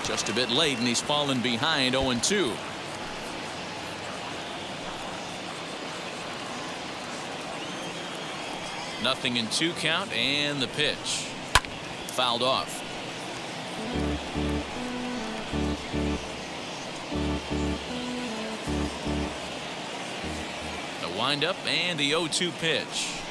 Just a bit late, and he's fallen behind 0-2. Nothing in 2 count, and the pitch fouled off. The windup and the 0-2 pitch.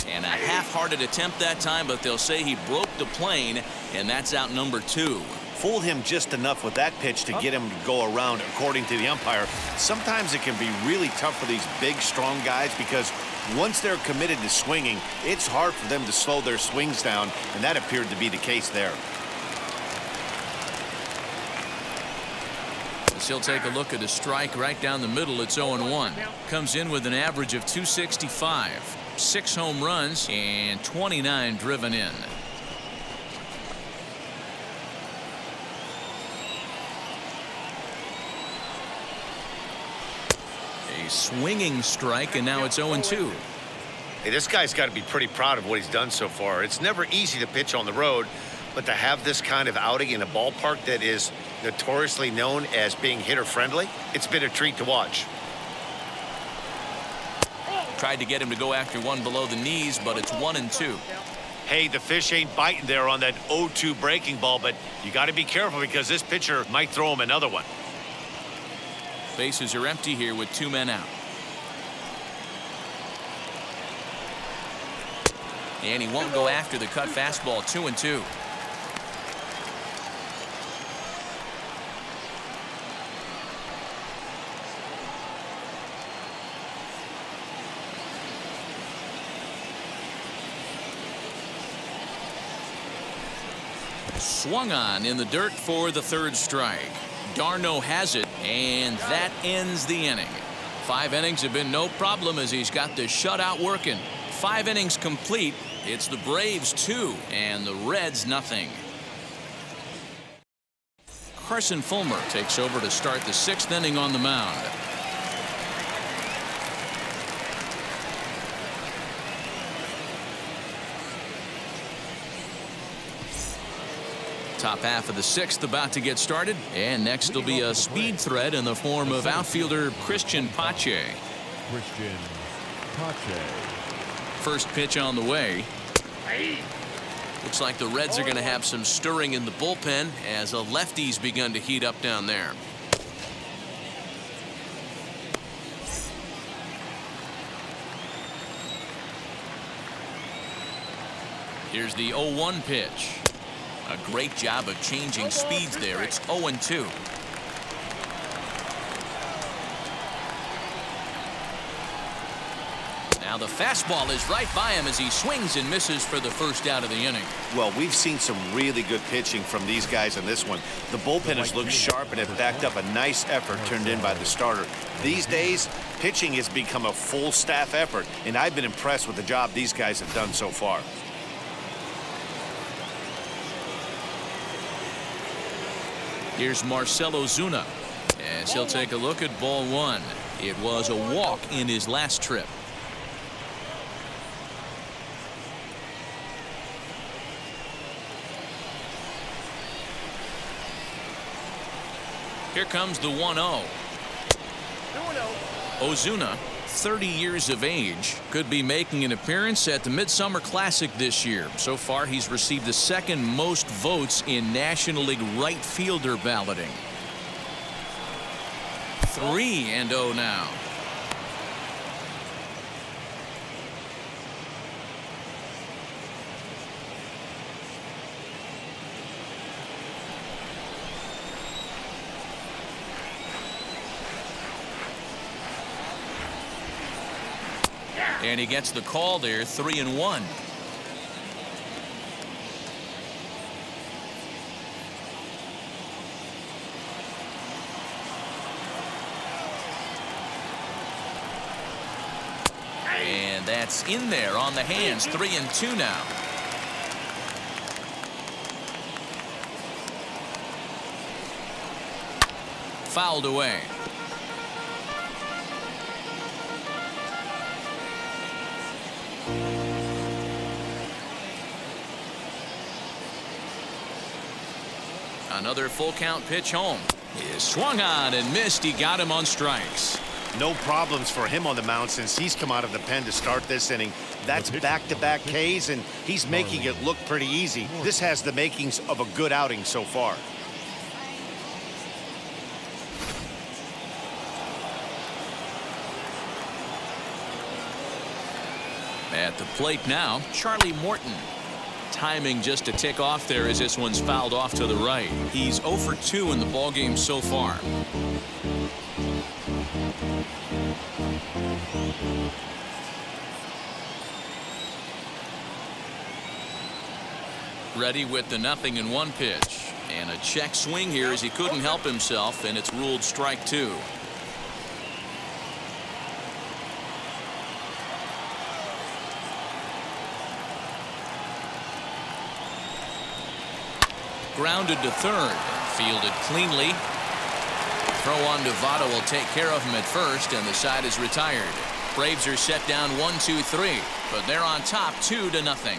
And a half-hearted attempt that time, but they'll say he broke the plane, and that's out number 2. Fooled him just enough with that pitch to get him to go around, according to the umpire. Sometimes it can be really tough for these big, strong guys because once they're committed to swinging, it's hard for them to slow their swings down, and that appeared to be the case there. As he'll take a look at a strike right down the middle. It's 0-1. Comes in with an average of 265. 6 home runs and 29 driven in. A swinging strike, and now it's 0-2. Hey, this guy's got to be pretty proud of what he's done so far. It's never easy to pitch on the road, but to have this kind of outing in a ballpark that is notoriously known as being hitter-friendly, it's been a treat to watch. Tried to get him to go after one below the knees, but it's 1-2. Hey, the fish ain't biting there on that 0-2 breaking ball, but you got to be careful because this pitcher might throw him another one. Bases are empty here with 2 men out. And he won't go after the cut fastball. 2-2. Swung on in the dirt for the 3rd strike. Darno has it, and that ends the inning. 5 innings have been no problem as he's got the shutout working. 5 innings complete. It's the Braves 2 and the Reds nothing. Carson Fulmer takes over to start the 6th inning on the mound. Top half of the 6th about to get started, and next will be a speed threat in the form of outfielder Christian Pache. Christian Pache. First pitch on the way. Looks like the Reds are going to have some stirring in the bullpen as a lefty's begun to heat up down there. Here's the 0-1 pitch. A great job of changing speeds there. It's 0-2. Now the fastball is right by him as he swings and misses for the first out of the inning. Well, we've seen some really good pitching from these guys in this one. The bullpen has looked sharp and have backed up a nice effort turned in by the starter. These days, pitching has become a full staff effort, and I've been impressed with the job these guys have done so far. Here's Marcell Ozuna as he'll take a look at ball 1. It was a walk in his last trip. Here comes the 1-0. Ozuna, 30 years of age, could be making an appearance at the Midsummer Classic this year. So far, he's received the 2nd most votes in National League right fielder balloting. 3-0 now. And he gets the call there, 3-1. And that's in there on the hands, 3-2 now. Fouled away. Another full count pitch home. He is swung on and missed. He got him on strikes. No problems for him on the mound since he's come out of the pen to start this inning. That's back-to-back Ks, and he's making it look pretty easy. This has the makings of a good outing so far. At the plate now, Charlie Morton. Timing just a tick off there as this one's fouled off to the right. He's 0 for 2 in the ballgame so far. Ready with the 0-1 pitch. And a check swing here as he couldn't help himself, and it's ruled strike 2. Grounded to third. Fielded cleanly. Throw on to Votto will take care of him at first, and the side is retired. Braves are set down 1-2-3, but they're on top 2-0.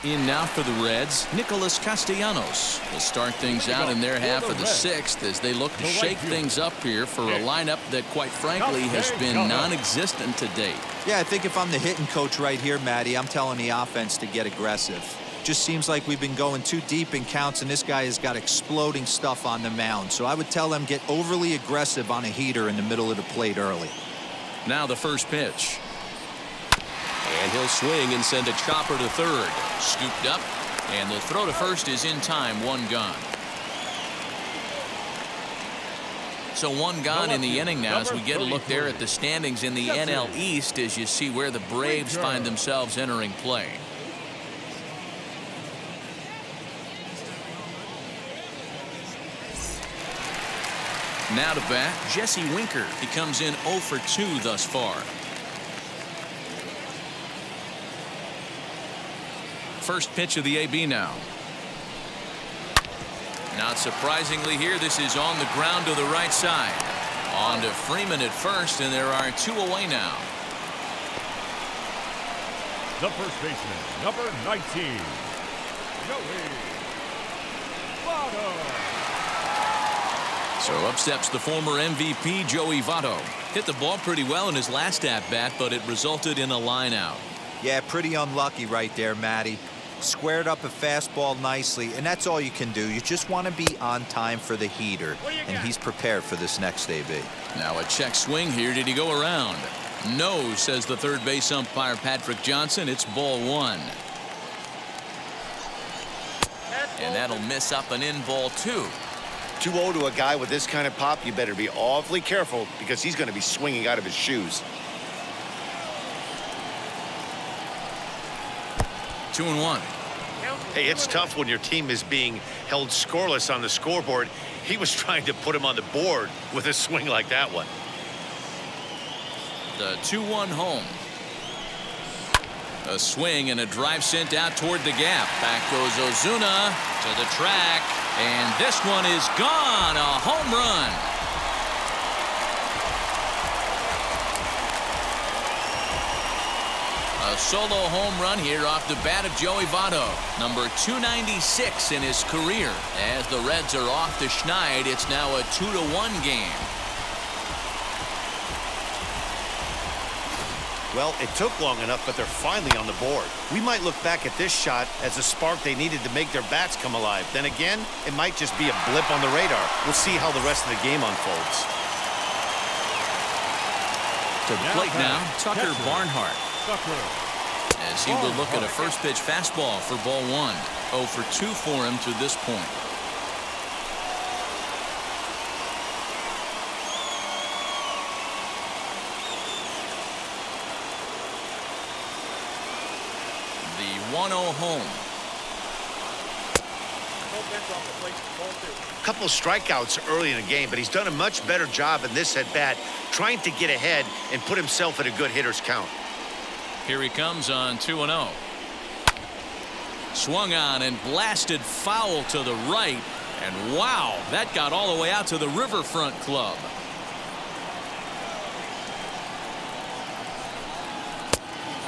In now for the Reds, Nicholas Castellanos will start things out in their half of the 6th as they look to shake things up here for a lineup that, quite frankly, has been non-existent to date. Yeah, I think if I'm the hitting coach right here, Matty, I'm telling the offense to get aggressive. Just seems like we've been going too deep in counts, and this guy has got exploding stuff on the mound. So I would tell them get overly aggressive on a heater in the middle of the plate early. Now the first pitch. And he'll swing and send a chopper to third. Scooped up, and the throw to first is in time. 1 gone. So 1 gone in the inning now as we get a look there at the standings in the NL East as you see where the Braves find themselves entering play. Now to bat, Jesse Winker. He comes in 0 for 2 thus far. First pitch of the AB now. Not surprisingly here, this is on the ground to the right side. On to Freeman at first, and there are 2 away now. The first baseman, number 19, Joey Votto. So up steps the former MVP, Joey Votto. Hit the ball pretty well in his last at-bat, but it resulted in a line out. Yeah, pretty unlucky right there, Matty. Squared up a fastball nicely, and that's all you can do. You just want to be on time for the heater, and he's prepared for this next AB. Now a check swing here. Did he go around? No, says the third base umpire Patrick Johnson. It's ball 1. And that'll miss up and in ball 2. 2-0 to a guy with this kind of pop, you better be awfully careful because he's going to be swinging out of his shoes. 2-1. Hey, it's tough when your team is being held scoreless on the scoreboard. He was trying to put him on the board with a swing like that one. The 2-1 home. A swing and a drive sent out toward the gap. Back goes Ozuna to the track, and this one is gone. A home run. A solo home run here off the bat of Joey Votto, number 296 in his career. As the Reds are off the schneid, it's now a 2-1 game. Well, it took long enough, but they're finally on the board. We might look back at this shot as a spark they needed to make their bats come alive. Then again, it might just be a blip on the radar. We'll see how the rest of the game unfolds. To the plate now, Tucker Barnhart. As he will look at a first pitch fastball for ball 1. 0 for 2 for him to this point. 1-0 home. A couple of strikeouts early in the game, but he's done a much better job in this at-bat trying to get ahead and put himself in a good hitter's count. Here he comes on 2-0. Swung on and blasted foul to the right. And wow, that got all the way out to the Riverfront Club.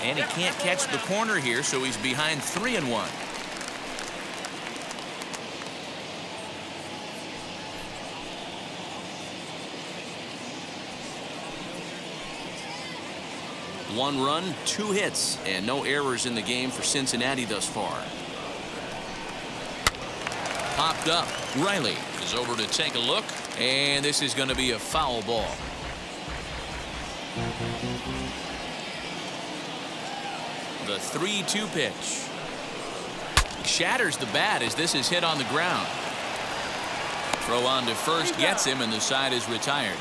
And he can't catch the corner here, so he's behind 3-1. One run, 2 hits, and no errors in the game for Cincinnati thus far. Popped up. Riley is over to take a look, and this is going to be a foul ball. The 3-2 pitch. Shatters the bat as this is hit on the ground. Throw on to first gets him, and the side is retired.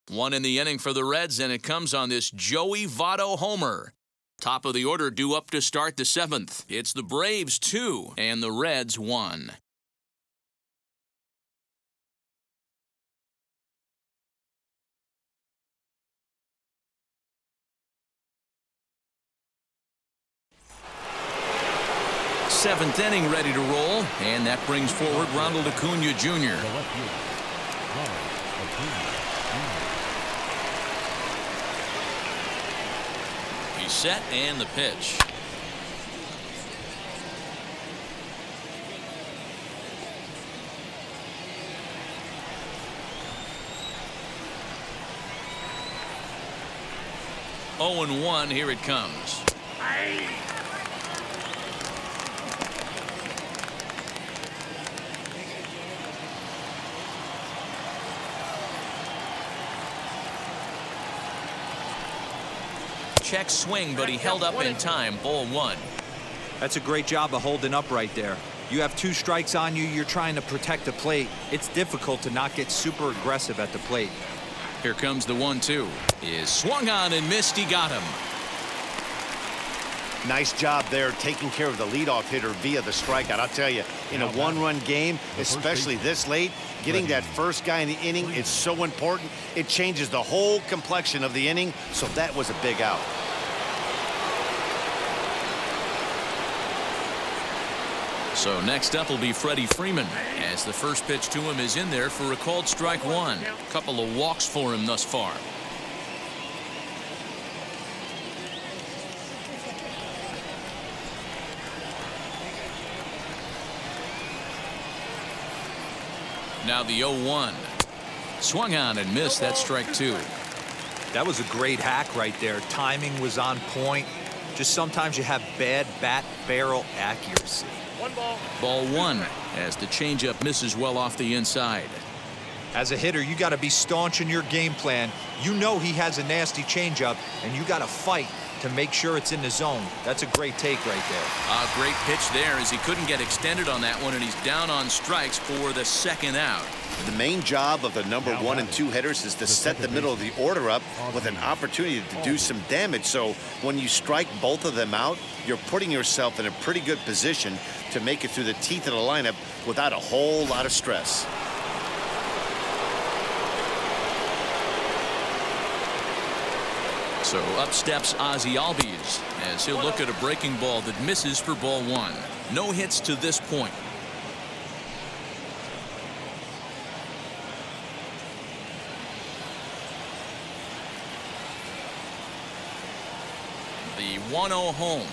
1 in the inning for the Reds, and it comes on this Joey Votto homer. Top of the order due up to start the 7th. It's the Braves 2 and the Reds 1. Seventh inning ready to roll, and that brings forward Ronald Acuna Jr. He's set, and the pitch. Oh, and 1, here it comes. Check swing, but he held up in time. Ball 1. That's a great job of holding up right there. You have 2 strikes on you. You're trying to protect the plate. It's difficult to not get super aggressive at the plate. Here comes the 1-2. Is swung on and missed. He got him. Nice job there taking care of the leadoff hitter via the strikeout. I'll tell you, in a 1-run game, especially this late, getting that first guy in the inning is so important. It changes the whole complexion of the inning, so that was a big out. So next up will be Freddie Freeman, as the first pitch to him is in there for a called strike 1. A couple of walks for him thus far. Now the 0-1. Swung on and missed. That's strike 2. That was a great hack right there. Timing was on point. Just sometimes you have bad bat barrel accuracy. Ball 1 as the changeup misses well off the inside. As a hitter, you got to be staunch in your game plan. You know he has a nasty changeup, and you got to fight to make sure it's in the zone. That's a great take right there. A great pitch there as he couldn't get extended on that one, and he's down on strikes for the second out. The main job of the number 1 and 2 hitters is to set the middle of the order up with an opportunity to do some damage. So when you strike both of them out, you're putting yourself in a pretty good position to make it through the teeth of the lineup without a whole lot of stress. So up steps Ozzie Albies as he'll look at a breaking ball that misses for ball 1. No hits to this point. The 1-0 home.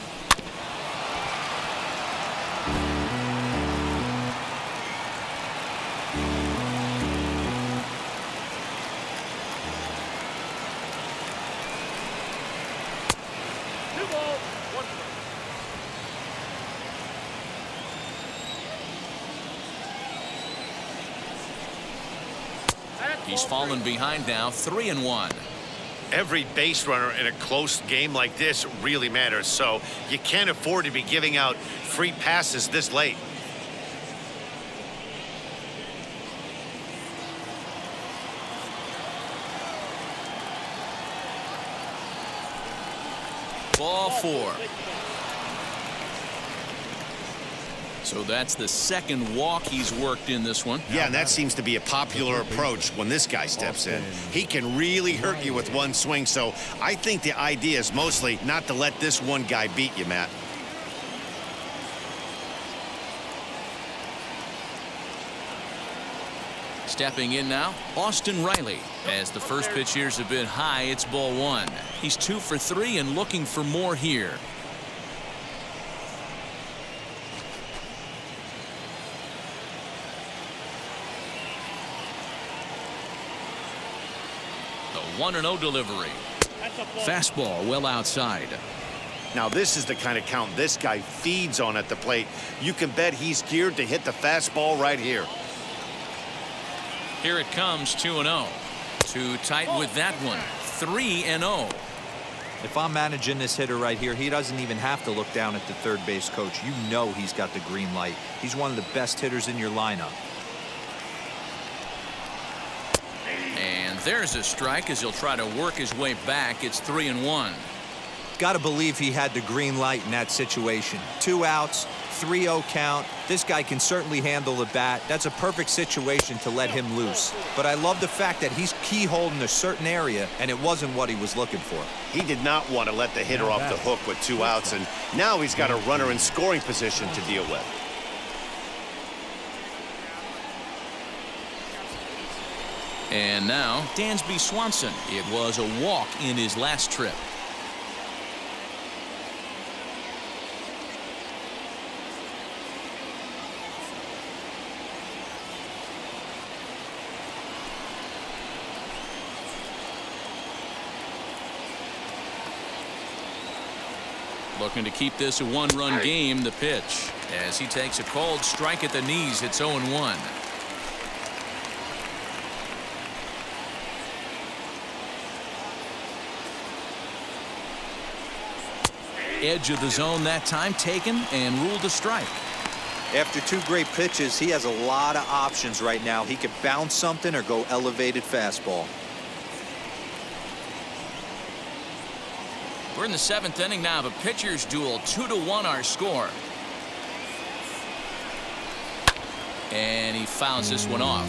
He's fallen behind now, 3-1. Every base runner in a close game like this really matters, so you can't afford to be giving out free passes this late. 4. So that's the second walk he's worked in this one. Yeah, and that seems to be a popular approach when this guy steps in. He can really hurt you with one swing, so I think the idea is mostly not to let this one guy beat you, Matt. Stepping in now, Austin Riley. As the first pitch here's a bit high, it's ball 1. He's 2 for 3 and looking for more here. The 1-0 delivery. Fastball well outside. Now, this is the kind of count this guy feeds on at the plate. You can bet he's geared to hit the fastball right here. Here it comes, 2-0. Too tight with that one. 3-0. If I'm managing this hitter right here, he doesn't even have to look down at the third base coach. You know he's got the green light. He's one of the best hitters in your lineup. And there's a strike as he'll try to work his way back. It's 3-1. Got to believe he had the green light in that situation. 2 outs, 3-0 count. This guy can certainly handle the bat. That's a perfect situation to let him loose. But I love the fact that he's keyholed in a certain area, and it wasn't what he was looking for. He did not want to let the hitter off the hook with 2 outs, and now he's got a runner in scoring position to deal with. And now, Dansby Swanson. It was a walk in his last trip. Looking to keep this a 1-run game. The pitch as he takes a cold strike at the knees. It's 0-1. Edge of the zone that time taken and ruled a strike. After 2 great pitches, he has a lot of options right now. He could bounce something or go elevated fastball. We're in the 7th inning now of a pitcher's duel. 2-1 our score. And he fouls this one off.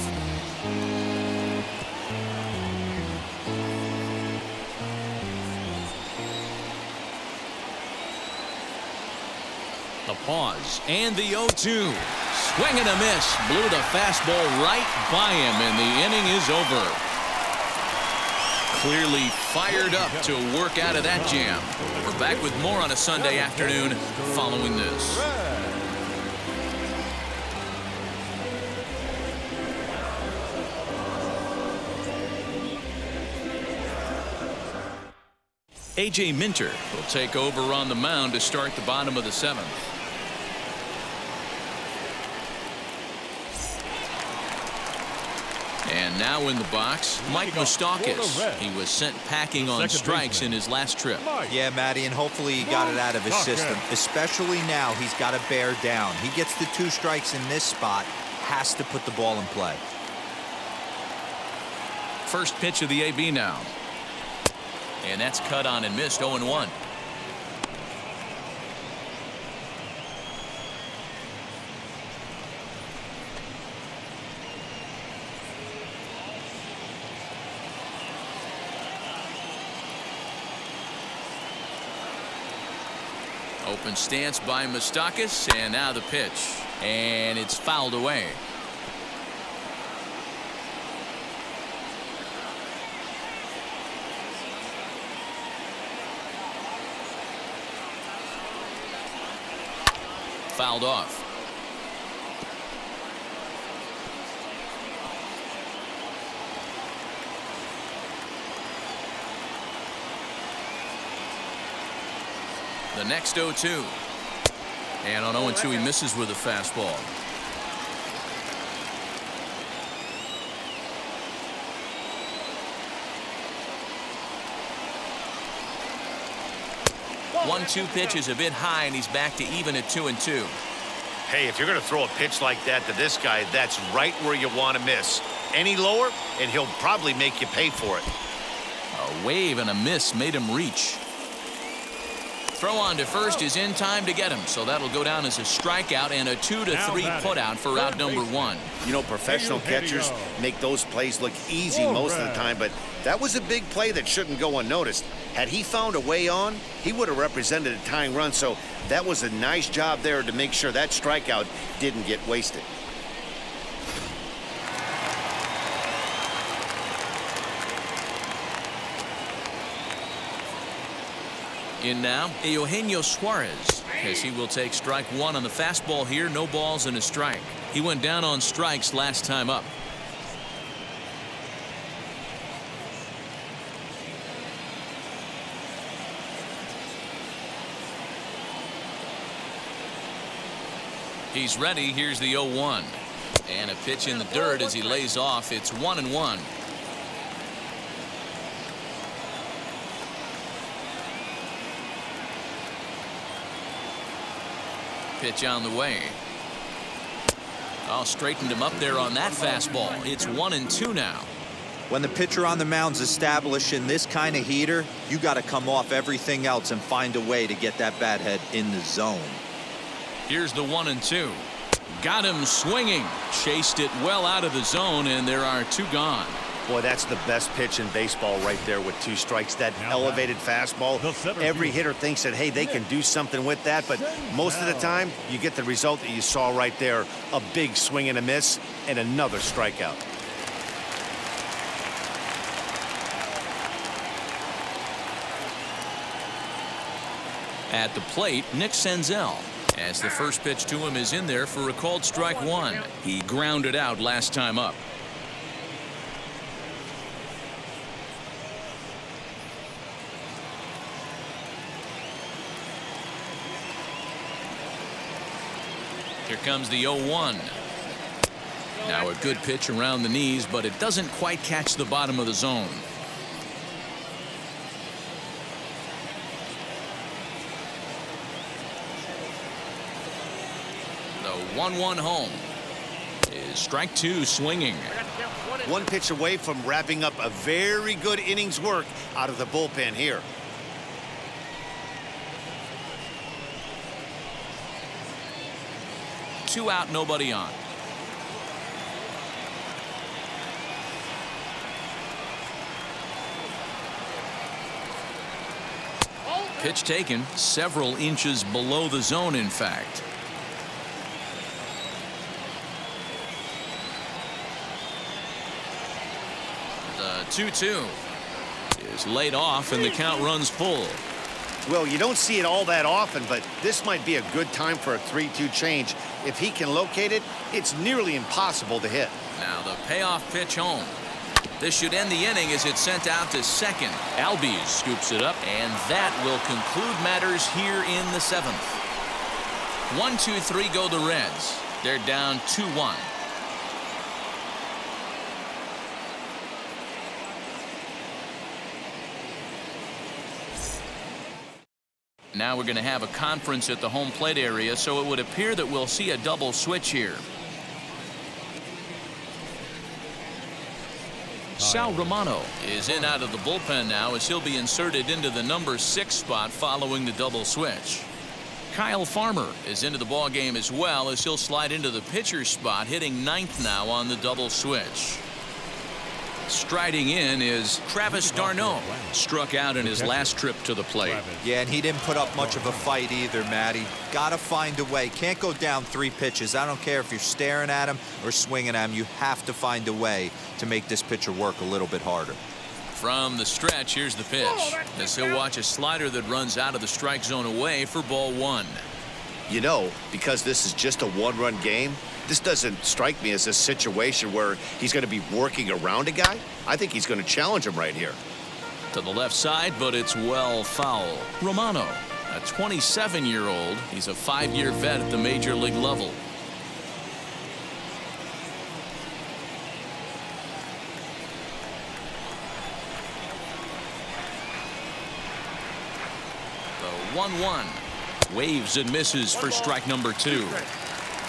The pause and the 0-2. Swing and a miss. Blew the fastball right by him, and the inning is over. Clearly fired up to work out of that jam. We're back with more on a Sunday afternoon following this. A.J. Minter will take over on the mound to start the bottom of the 7th. And now in the box, Mike Moustakas. He was sent packing on strikes in his last trip. Yeah, Matty, and hopefully he got it out of his system. Especially now, he's got to bear down. He gets the 2 strikes in this spot, has to put the ball in play. First pitch of the AB now. And that's cut on and missed. 0-1. Open stance by Moustakas, and now the pitch, and it's fouled away. Fouled off. The next 0-2. And on 0-2 he misses with a fastball. One-two pitch is a bit high, and he's back to even at 2-2. Hey, if you're going to throw a pitch like that to this guy, that's right where you want to miss. Any lower, and he'll probably make you pay for it. A wave and a miss made him reach. throw on to first is in time to get him, so that'll go down as a strikeout and a 2-3 putout for out number 1. You know, professional catchers make those plays look easy most of the time, but that was a big play that shouldn't go unnoticed. Had he found a way on, he would have represented a tying run, so that was a nice job there to make sure that strikeout didn't get wasted. In now, Eugenio Suarez, as he will take strike 1 on the fastball here. No balls and a strike. He went down on strikes last time up. He's ready. Here's the 0-1. And a pitch in the dirt as he lays off. It's 1-1. Pitch on the way. Oh, straightened him up there on that fastball. It's 1-2 now. When the pitcher on the mound's establishing this kind of heater, you got to come off everything else and find a way to get that bat head in the zone. Here's the 1-2. Got him swinging. Chased it well out of the zone, and there are 2 gone. Boy, that's the best pitch in baseball right there with 2 strikes. That elevated fastball. Every hitter thinks that, hey, they can do something with that, but most of the time, you get the result that you saw right there. A big swing and a miss, and another strikeout. At the plate, Nick Senzel. As the first pitch to him is in there for a called strike 1. He grounded out last time up. Here comes the 0-1. Now a good pitch around the knees, but it doesn't quite catch the bottom of the zone. The 1-1 home is strike 2 swinging. One pitch away from wrapping up a very good innings work out of the bullpen here. Two out, nobody on. Pitch taken several inches below the zone, in fact. The 2-2 is laid off, and the count runs full. Well, you don't see it all that often, but this might be a good time for a 3-2 change. If he can locate it, it's nearly impossible to hit. Now the payoff pitch home. This should end the inning as it's sent out to second. Albies scoops it up, and that will conclude matters here in the 7th. 1-2-3 go the Reds. They're down 2-1. Now we're going to have a conference at the home plate area, so it would appear that we'll see a double switch here. Sal Romano is in out of the bullpen now as he'll be inserted into the number 6 spot following the double switch. Kyle Farmer is into the ball game as well as he'll slide into the pitcher spot, hitting 9th now on the double switch. Striding in is Travis d'Arnaud. Struck out in his last trip to the plate. Yeah, and he didn't put up much of a fight either, Matty. Gotta find a way. Can't go down 3 pitches. I don't care if you're staring at him or swinging at him. You have to find a way to make this pitcher work a little bit harder. From the stretch, here's the pitch. As he'll watch a slider that runs out of the strike zone away for ball 1. You know, because this is just a 1-run game, this doesn't strike me as a situation where he's going to be working around a guy. I think he's going to challenge him right here. To the left side, but it's well foul. Romano, a 27-year-old. He's a 5-year vet at the major league level. The 1-1. Waves and misses for strike number 2.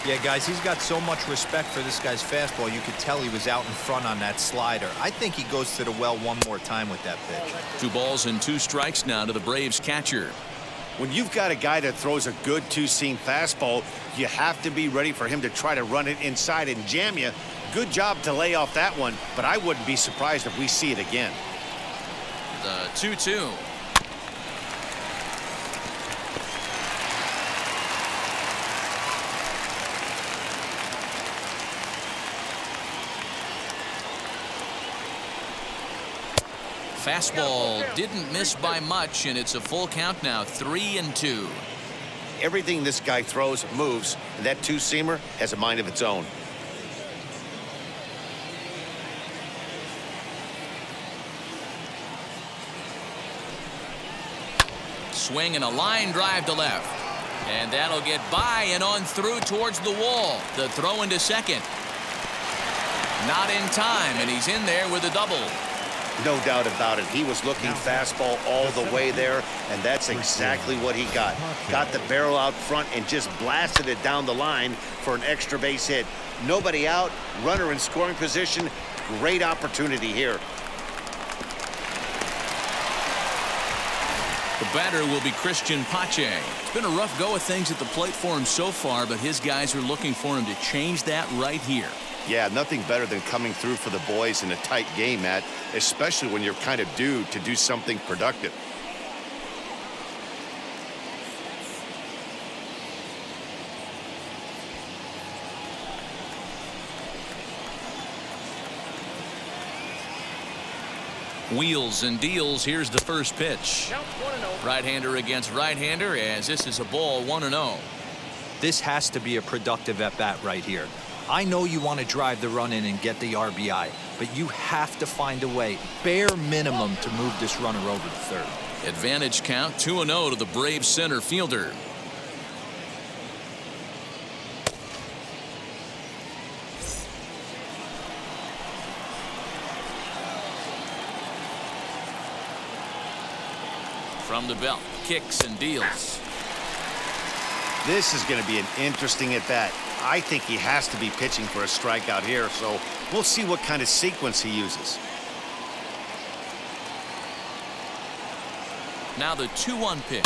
Yeah, guys, he's got so much respect for this guy's fastball. You could tell he was out in front on that slider. I think he goes to the well one more time with that pitch. 2 balls and 2 strikes now to the Braves catcher. When you've got a guy that throws a good two-seam fastball, you have to be ready for him to try to run it inside and jam you. Good job to lay off that one, but I wouldn't be surprised if we see it again. The 2-2. Fastball didn't miss by much, and it's a full count now, 3-2. Everything this guy throws moves, and that two-seamer has a mind of its own. Swing and a line drive to left. And that'll get by and on through towards the wall. The throw into second. Not in time, and he's in there with a double. No doubt about it. He was looking fastball all the way there, and that's exactly what he got. Got the barrel out front and just blasted it down the line for an extra base hit. Nobody out, runner in scoring position. Great opportunity here. The batter will be Christian Pache. It's been a rough go of things at the plate for him so far, but his guys are looking for him to change that right here. Yeah, nothing better than coming through for the boys in a tight game, Matt, especially when you're kind of due to do something productive. Wheels and deals. Here's the first pitch. Count 1-0. Right-hander against right-hander, as this is a ball 1-0. This has to be a productive at-bat right here. I know you want to drive the run in and get the RBI, but you have to find a way, bare minimum, to move this runner over to third. Advantage count 2-0 to the Braves center fielder. From the belt, kicks and deals. This is going to be an interesting at-bat. I think he has to be pitching for a strikeout here, so we'll see what kind of sequence he uses. Now the 2-1 pitch.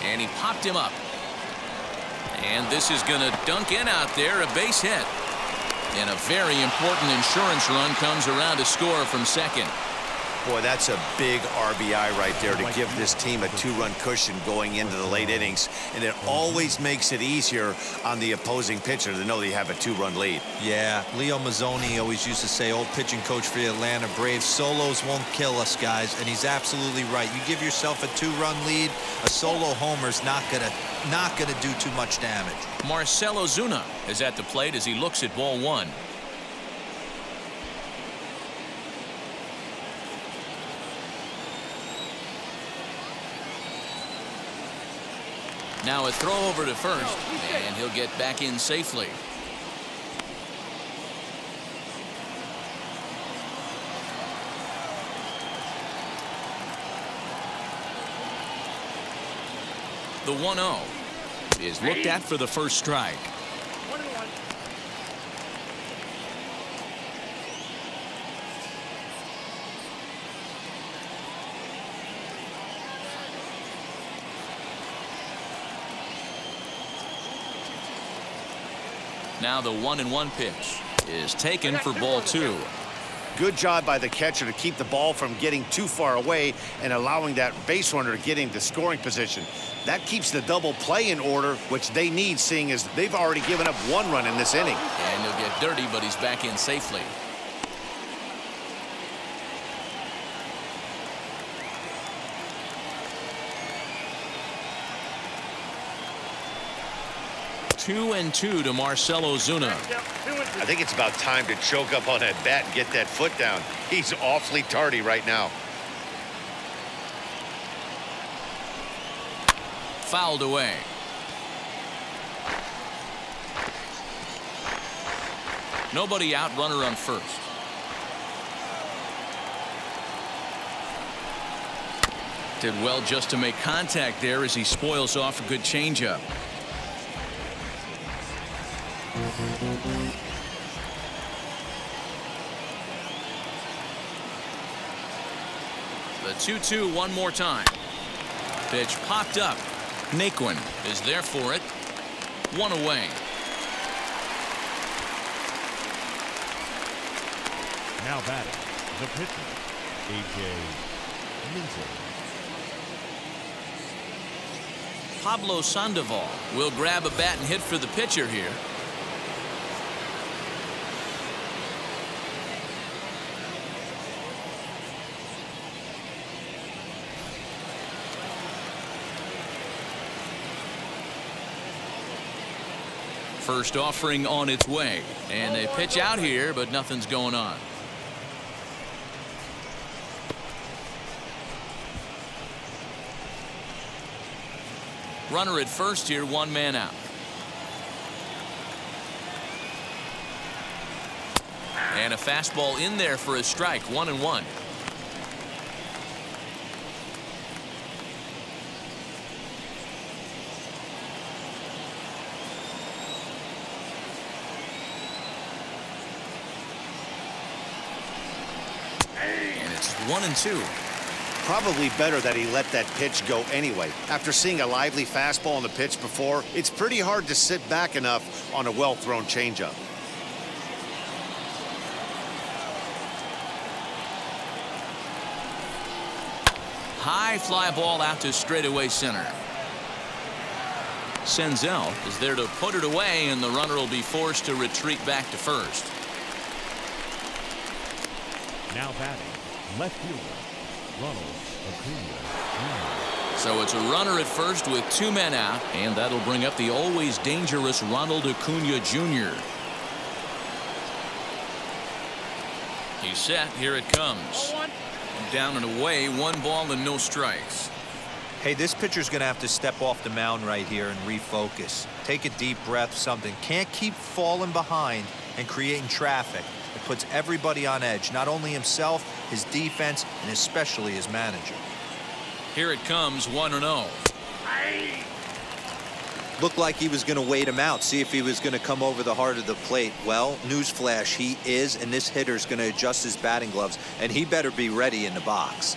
And he popped him up. And this is going to dunk in out there, a base hit. And a very important insurance run comes around to score from second. Boy, that's a big RBI right there to give this team a two-run cushion going into the late innings. And it always makes it easier on the opposing pitcher to know they have a two-run lead. Yeah, Leo Mazzoni always used to say, old pitching coach for the Atlanta Braves, solos won't kill us, guys. And he's absolutely right. You give yourself a two-run lead, a solo homer's not gonna do too much damage. Marcell Ozuna is at the plate as he looks at ball one. Now a throw over to first, and he'll get back in safely. The 1-0 is looked at for the first strike. 1-1. Now the 1-1 pitch is taken for ball two. Good job by the catcher to keep the ball from getting too far away and allowing that base runner to get into scoring position. That keeps the double play in order, which they need, seeing as they've already given up one run in this inning. And he'll get dirty, but he's back in safely. Two and two to Marcell Ozuna. I think it's about time to choke up on that bat and get that foot down. He's awfully tardy right now. Fouled away. Nobody out, runner on first. Did well just to make contact there as he spoils off a good changeup. The 2-2 one more time. Pitch popped up. Naquin is there for it. One away. Now batting, the pitcher, A.J. Minter. Pablo Sandoval will grab a bat and hit for the pitcher here. First offering on its way, and they pitch out here, but nothing's going on. Runner at first here, one man out. And a fastball in there for a strike, 1-1. And it's 1-2. Probably better that he let that pitch go anyway. After seeing a lively fastball on the pitch before, it's pretty hard to sit back enough on a well-thrown changeup. High fly ball out to straightaway center. Senzel is there to put it away, and the runner will be forced to retreat back to first. Now batting, left fielder, Ronald Acuna. So it's a runner at first with two men out, and that'll bring up the always dangerous Ronald Acuna Jr. He's set. Here it comes. Down and away, 1 ball and no strikes. Hey, this pitcher's going to have to step off the mound right here and refocus. Take a deep breath, something. Can't keep falling behind and creating traffic. It puts everybody on edge, not only himself, his defense, and especially his manager. Here it comes, 1-0. Looked like he was going to wait him out, see if he was going to come over the heart of the plate. Well, newsflash, he is, and this hitter's going to adjust his batting gloves, and he better be ready in the box.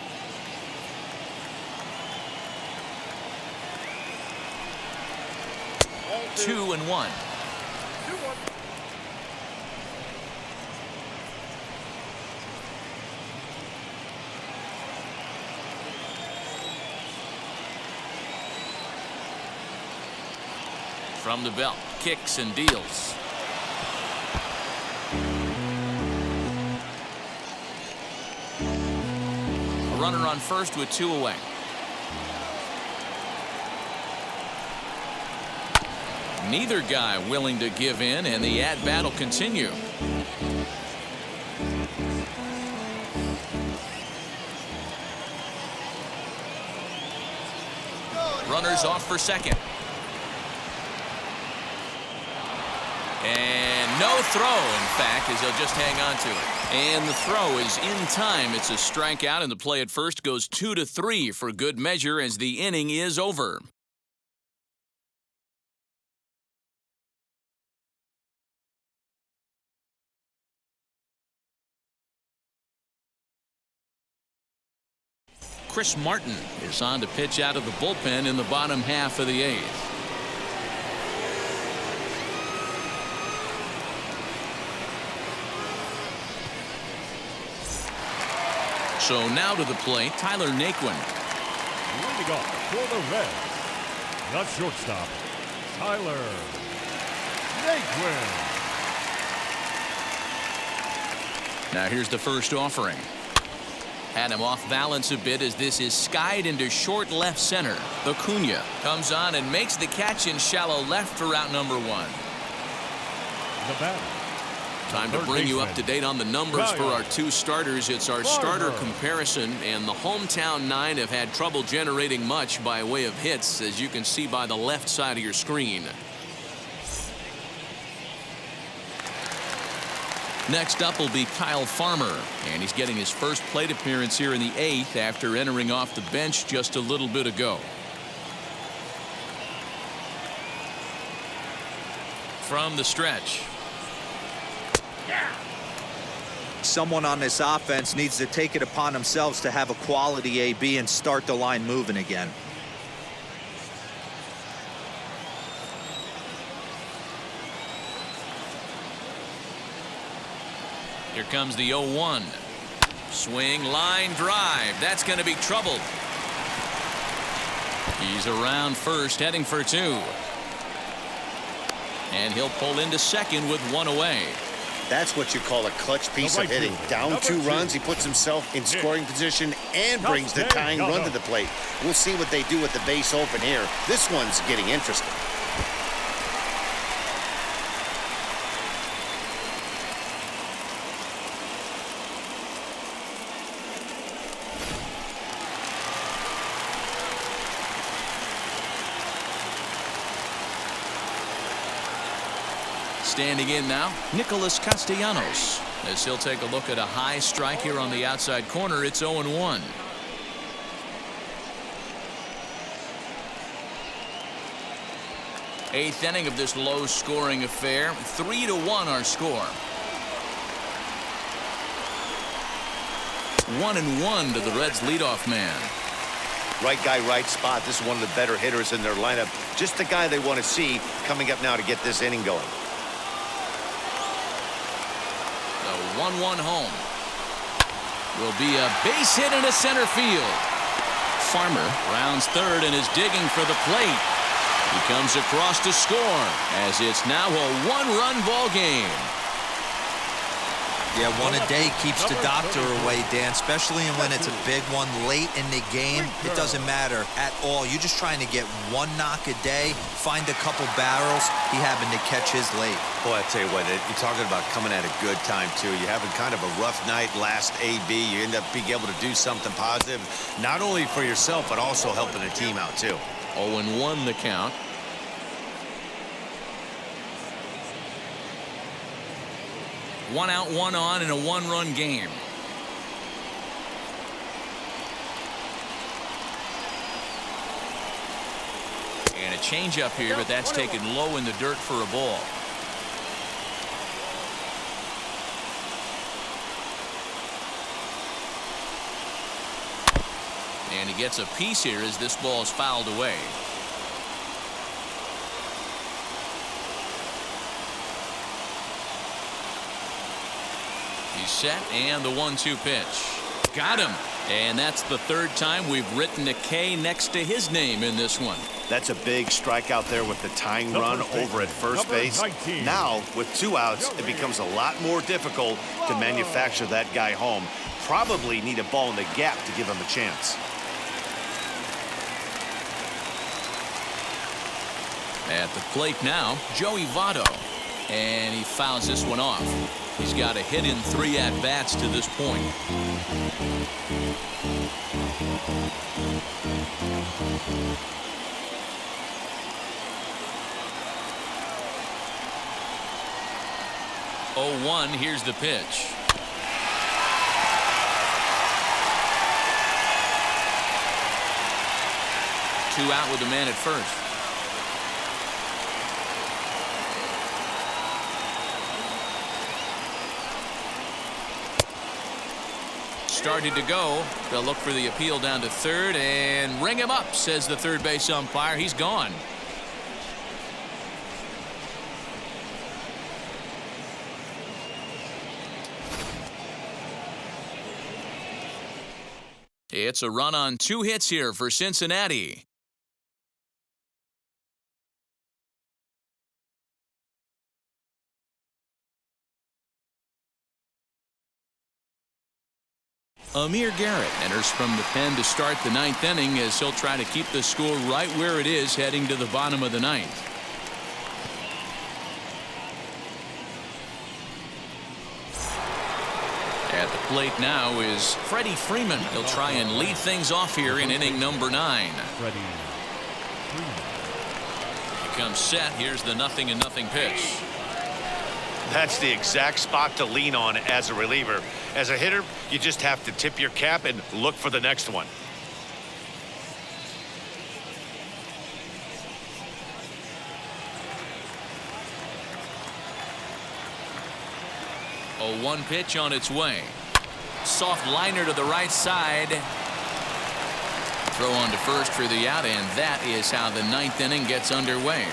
Two and one. From the belt, kicks and deals. A runner on first with 2 away. Neither guy willing to give in, and the at-bat will continue. Runners off for second. And no throw, in fact, as he'll just hang on to it. And the throw is in time. It's a strikeout, and the play at first goes 2-3 for good measure as the inning is over. Chris Martin is on to pitch out of the bullpen in the bottom half of the 8th. So now to the plate, Tyler Naquin. Leading off for the Reds, the shortstop, Tyler Naquin. Now here's the first offering. Had him off balance a bit as this is skied into short left center. Acuna comes on and makes the catch in shallow left for out number 1. The batter. Time to bring you up to date on the numbers for our 2 starters. It's our starter comparison, and the hometown 9 have had trouble generating much by way of hits, as you can see by the left side of your screen. Next up will be Kyle Farmer, and he's getting his first plate appearance here in the 8th after entering off the bench just a little bit ago. from the stretch. Someone on this offense needs to take it upon themselves to have a quality AB and start the line moving again. Here comes the 0-1. Swing, line drive. That's going to be troubled. He's around first, heading for two. And he'll pull into second with one away. That's what you call a clutch piece of hitting. Down 2 runs, he puts himself in scoring position and brings the tying run to the plate. We'll see what they do with the base open here. This one's getting interesting. Standing in now, Nicholas Castellanos. As he'll take a look at a high strike here on the outside corner, it's 0-1. Eighth inning of this low-scoring affair. 3-1 our score. 1-1 to the Reds' leadoff man. Right guy, right spot. This is one of the better hitters in their lineup. Just the guy they want to see coming up now to get this inning going. 1-1 home. Will be a base hit into center field. Farmer rounds third and is digging for the plate. He comes across to score as it's now a 1-run ball game. Yeah, one a day keeps the doctor away, Dan, especially when it's a big one late in the game. It doesn't matter at all. You're just trying to get one knock a day, find a couple barrels. He happened to catch his late. Boy, I tell you what, you're talking about coming at a good time, too. You're having kind of a rough night last AB. You end up being able to do something positive, not only for yourself, but also helping the team out, too. 0-1 the count. One out, one on in a 1-run game. And a changeup here, but that's taken low in the dirt for a ball. And he gets a piece here as this ball is fouled away. He's set, and the 1-2 pitch. Got him. And that's the third time we've written a K next to his name in this one. That's a big strikeout there with the tying run over at first base. 19. Now, with 2 outs, it becomes a lot more difficult to manufacture that guy home. Probably need a ball in the gap to give him a chance. At the plate now, Joey Votto. And he fouls this one off. He's got a hit in 3 at-bats to this point. Oh, 1, here's the pitch. Two out with the man at first. Started to go. They'll look for the appeal down to third and ring him up, says the third base umpire. He's gone. It's a run on 2 hits here for Cincinnati. Amir Garrett enters from the pen to start the 9th inning as he'll try to keep the score right where it is heading to the bottom of the 9th. At the plate now is Freddie Freeman. He'll try and lead things off here in inning number 9. Freddie Freeman. He comes set. Here's the 0-0 pitch. That's the exact spot to lean on as a reliever. As a hitter, you just have to tip your cap and look for the next one. 0-1 pitch on its way. Soft liner to the right side. Throw on to first for the out, and that is how the ninth inning gets underway.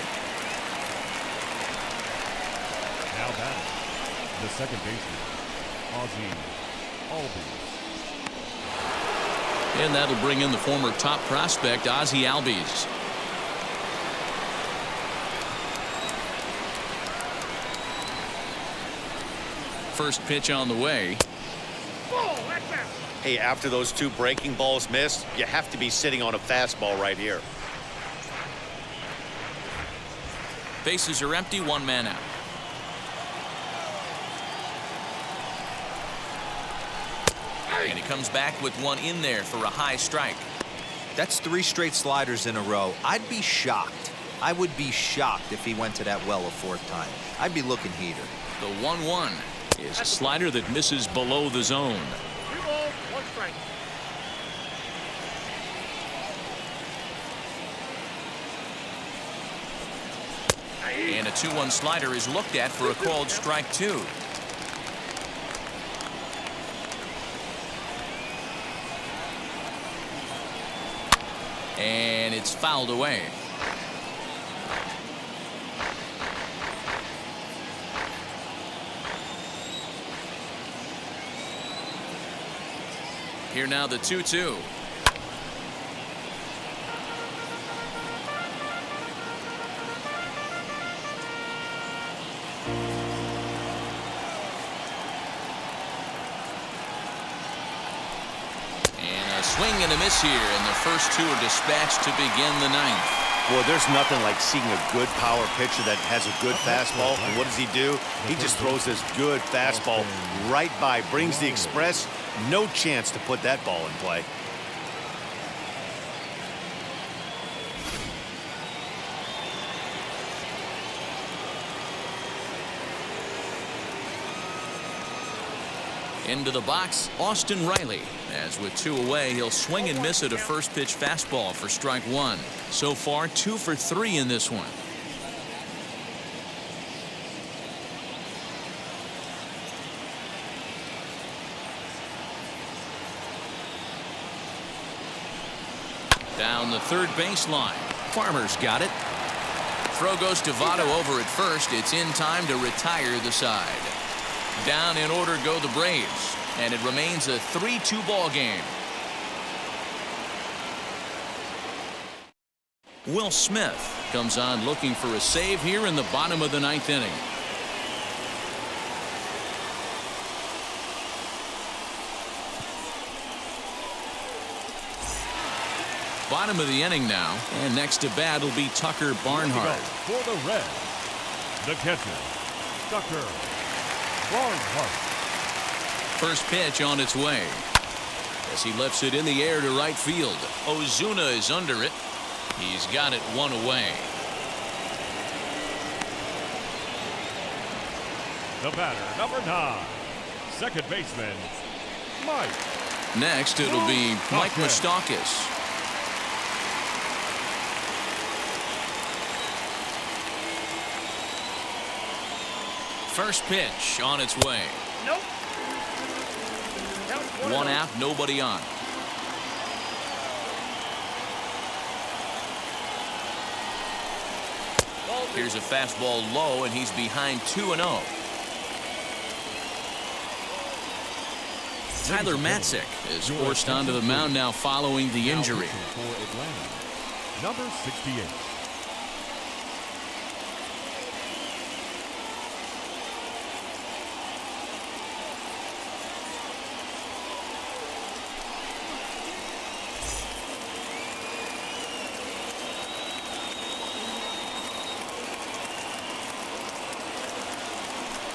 Now batting, the second baseman, Ozzie Albies. And that'll bring in the former top prospect, Ozzie Albies. First pitch on the way. Hey, after those two breaking balls missed, you have to be sitting on a fastball right here. Bases are empty, one man out. And he comes back with one in there for a high strike. That's 3 straight sliders in a row. I'd be shocked. I would be shocked if he went to that well a 4th time. I'd be looking heater. The 1-1 is a slider that misses below the zone. 2 balls, 1 strike. And a 2-1 slider is looked at for a called strike 2. And it's fouled away. Here now the 2-2. Swing and a miss here, and the first 2 are dispatched to begin the 9th. Well, there's nothing like seeing a good power pitcher that has a good fastball. And what does he do? He just throws this good fastball right by, brings the express. No chance to put that ball in play. Into the box, Austin Riley. As with 2 away, he'll swing and miss at a first pitch fastball for strike 1. So far, 2 for 3 in this one. Down the third baseline. Farmer's got it. Throw goes to Votto over at first. It's in time to retire the side. Down in order go the Braves, and it remains a 3-2 ball game. Will Smith comes on looking for a save here in the bottom of the 9th inning. Bottom of the inning now, and next to bat will be Tucker Barnhart. For the Reds, the catcher, Tucker Barnhart. First pitch on its way. As he lifts it in the air to right field. Ozuna is under it. He's got it 1 away. The batter, number 9, second baseman, Mike. Next, it'll be Mike Moustakas. First pitch on its way. Nope. 1 out, nobody on. Here's a fastball low, and he's behind 2-0. Tyler Matzik is forced onto the mound now following the injury. For Atlanta, number 68.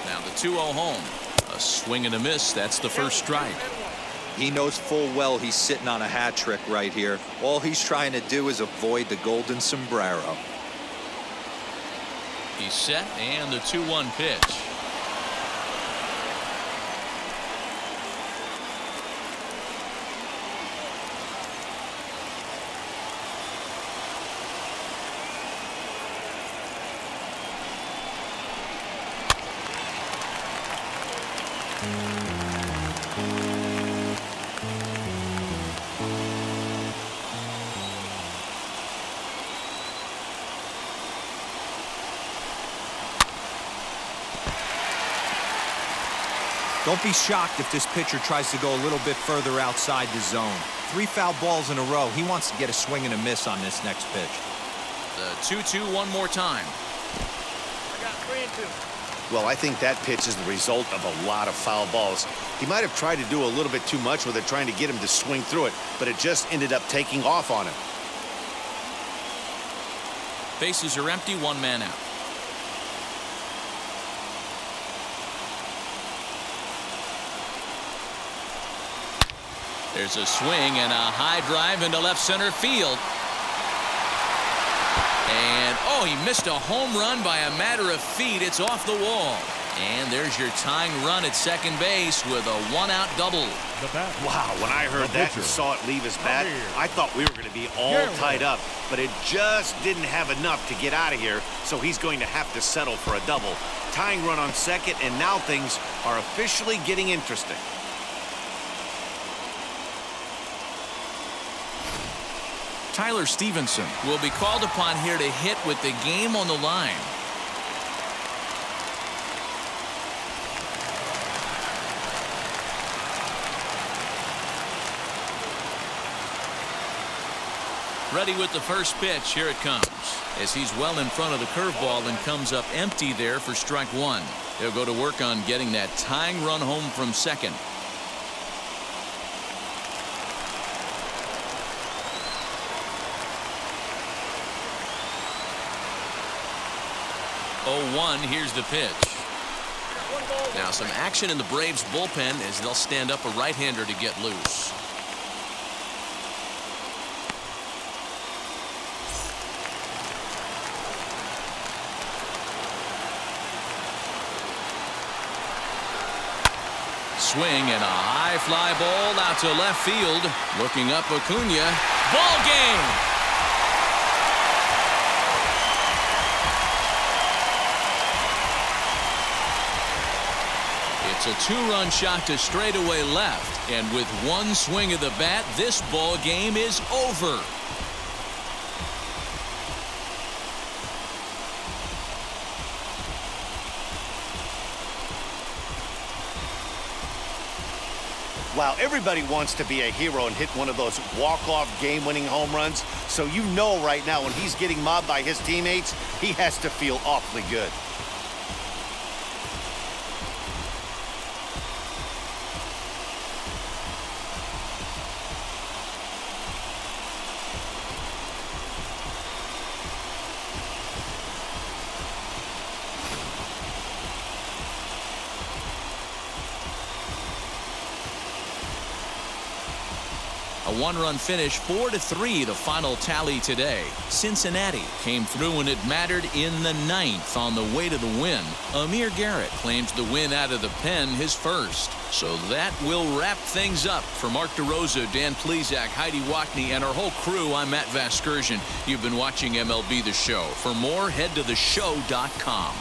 Now the 2-0 home. A swing and a miss. That's the first strike. He knows full well he's sitting on a hat trick right here. All he's trying to do is avoid the golden sombrero. He's set, and the 2-1 pitch. Don't be shocked if this pitcher tries to go a little bit further outside the zone. 3 foul balls in a row. He wants to get a swing and a miss on this next pitch. The 2-2 one more time. I got 3 and 2. Well, I think that pitch is the result of a lot of foul balls. He might have tried to do a little bit too much with it, trying to get him to swing through it, but it just ended up taking off on him. Bases are empty, 1 man out. There's a swing and a high drive into left center field. And, oh, he missed a home run by a matter of feet. It's off the wall. And there's your tying run at second base with a 1-out double. The bat. Wow, when I heard that and saw it leave his bat, I thought we were going to be all tied up. But it just didn't have enough to get out of here, so he's going to have to settle for a double. Tying run on second, and now things are officially getting interesting. Tyler Stevenson will be called upon here to hit with the game on the line. Ready with the first pitch. Here it comes. As he's well in front of the curveball and comes up empty there for strike 1. He'll go to work on getting that tying run home from second. 0-1. Here's the pitch. Now some action in the Braves bullpen as they'll stand up a right-hander to get loose. Swing and a high fly ball out to left field. Looking up Acuna. Ball game. It's a 2-run shot to straightaway left, and with one swing of the bat, this ball game is over. Wow, everybody wants to be a hero and hit one of those walk-off game-winning home runs, so you know right now when he's getting mobbed by his teammates, he has to feel awfully good. A 1-run finish, 4-3, the final tally today. Cincinnati came through when it mattered in the 9th on the way to the win. Amir Garrett claims the win out of the pen, his first. So that will wrap things up. For Mark DeRosa, Dan Plesac, Heidi Wackney, and our whole crew, I'm Matt Vasgersian. You've been watching MLB The Show. For more, head to theshow.com.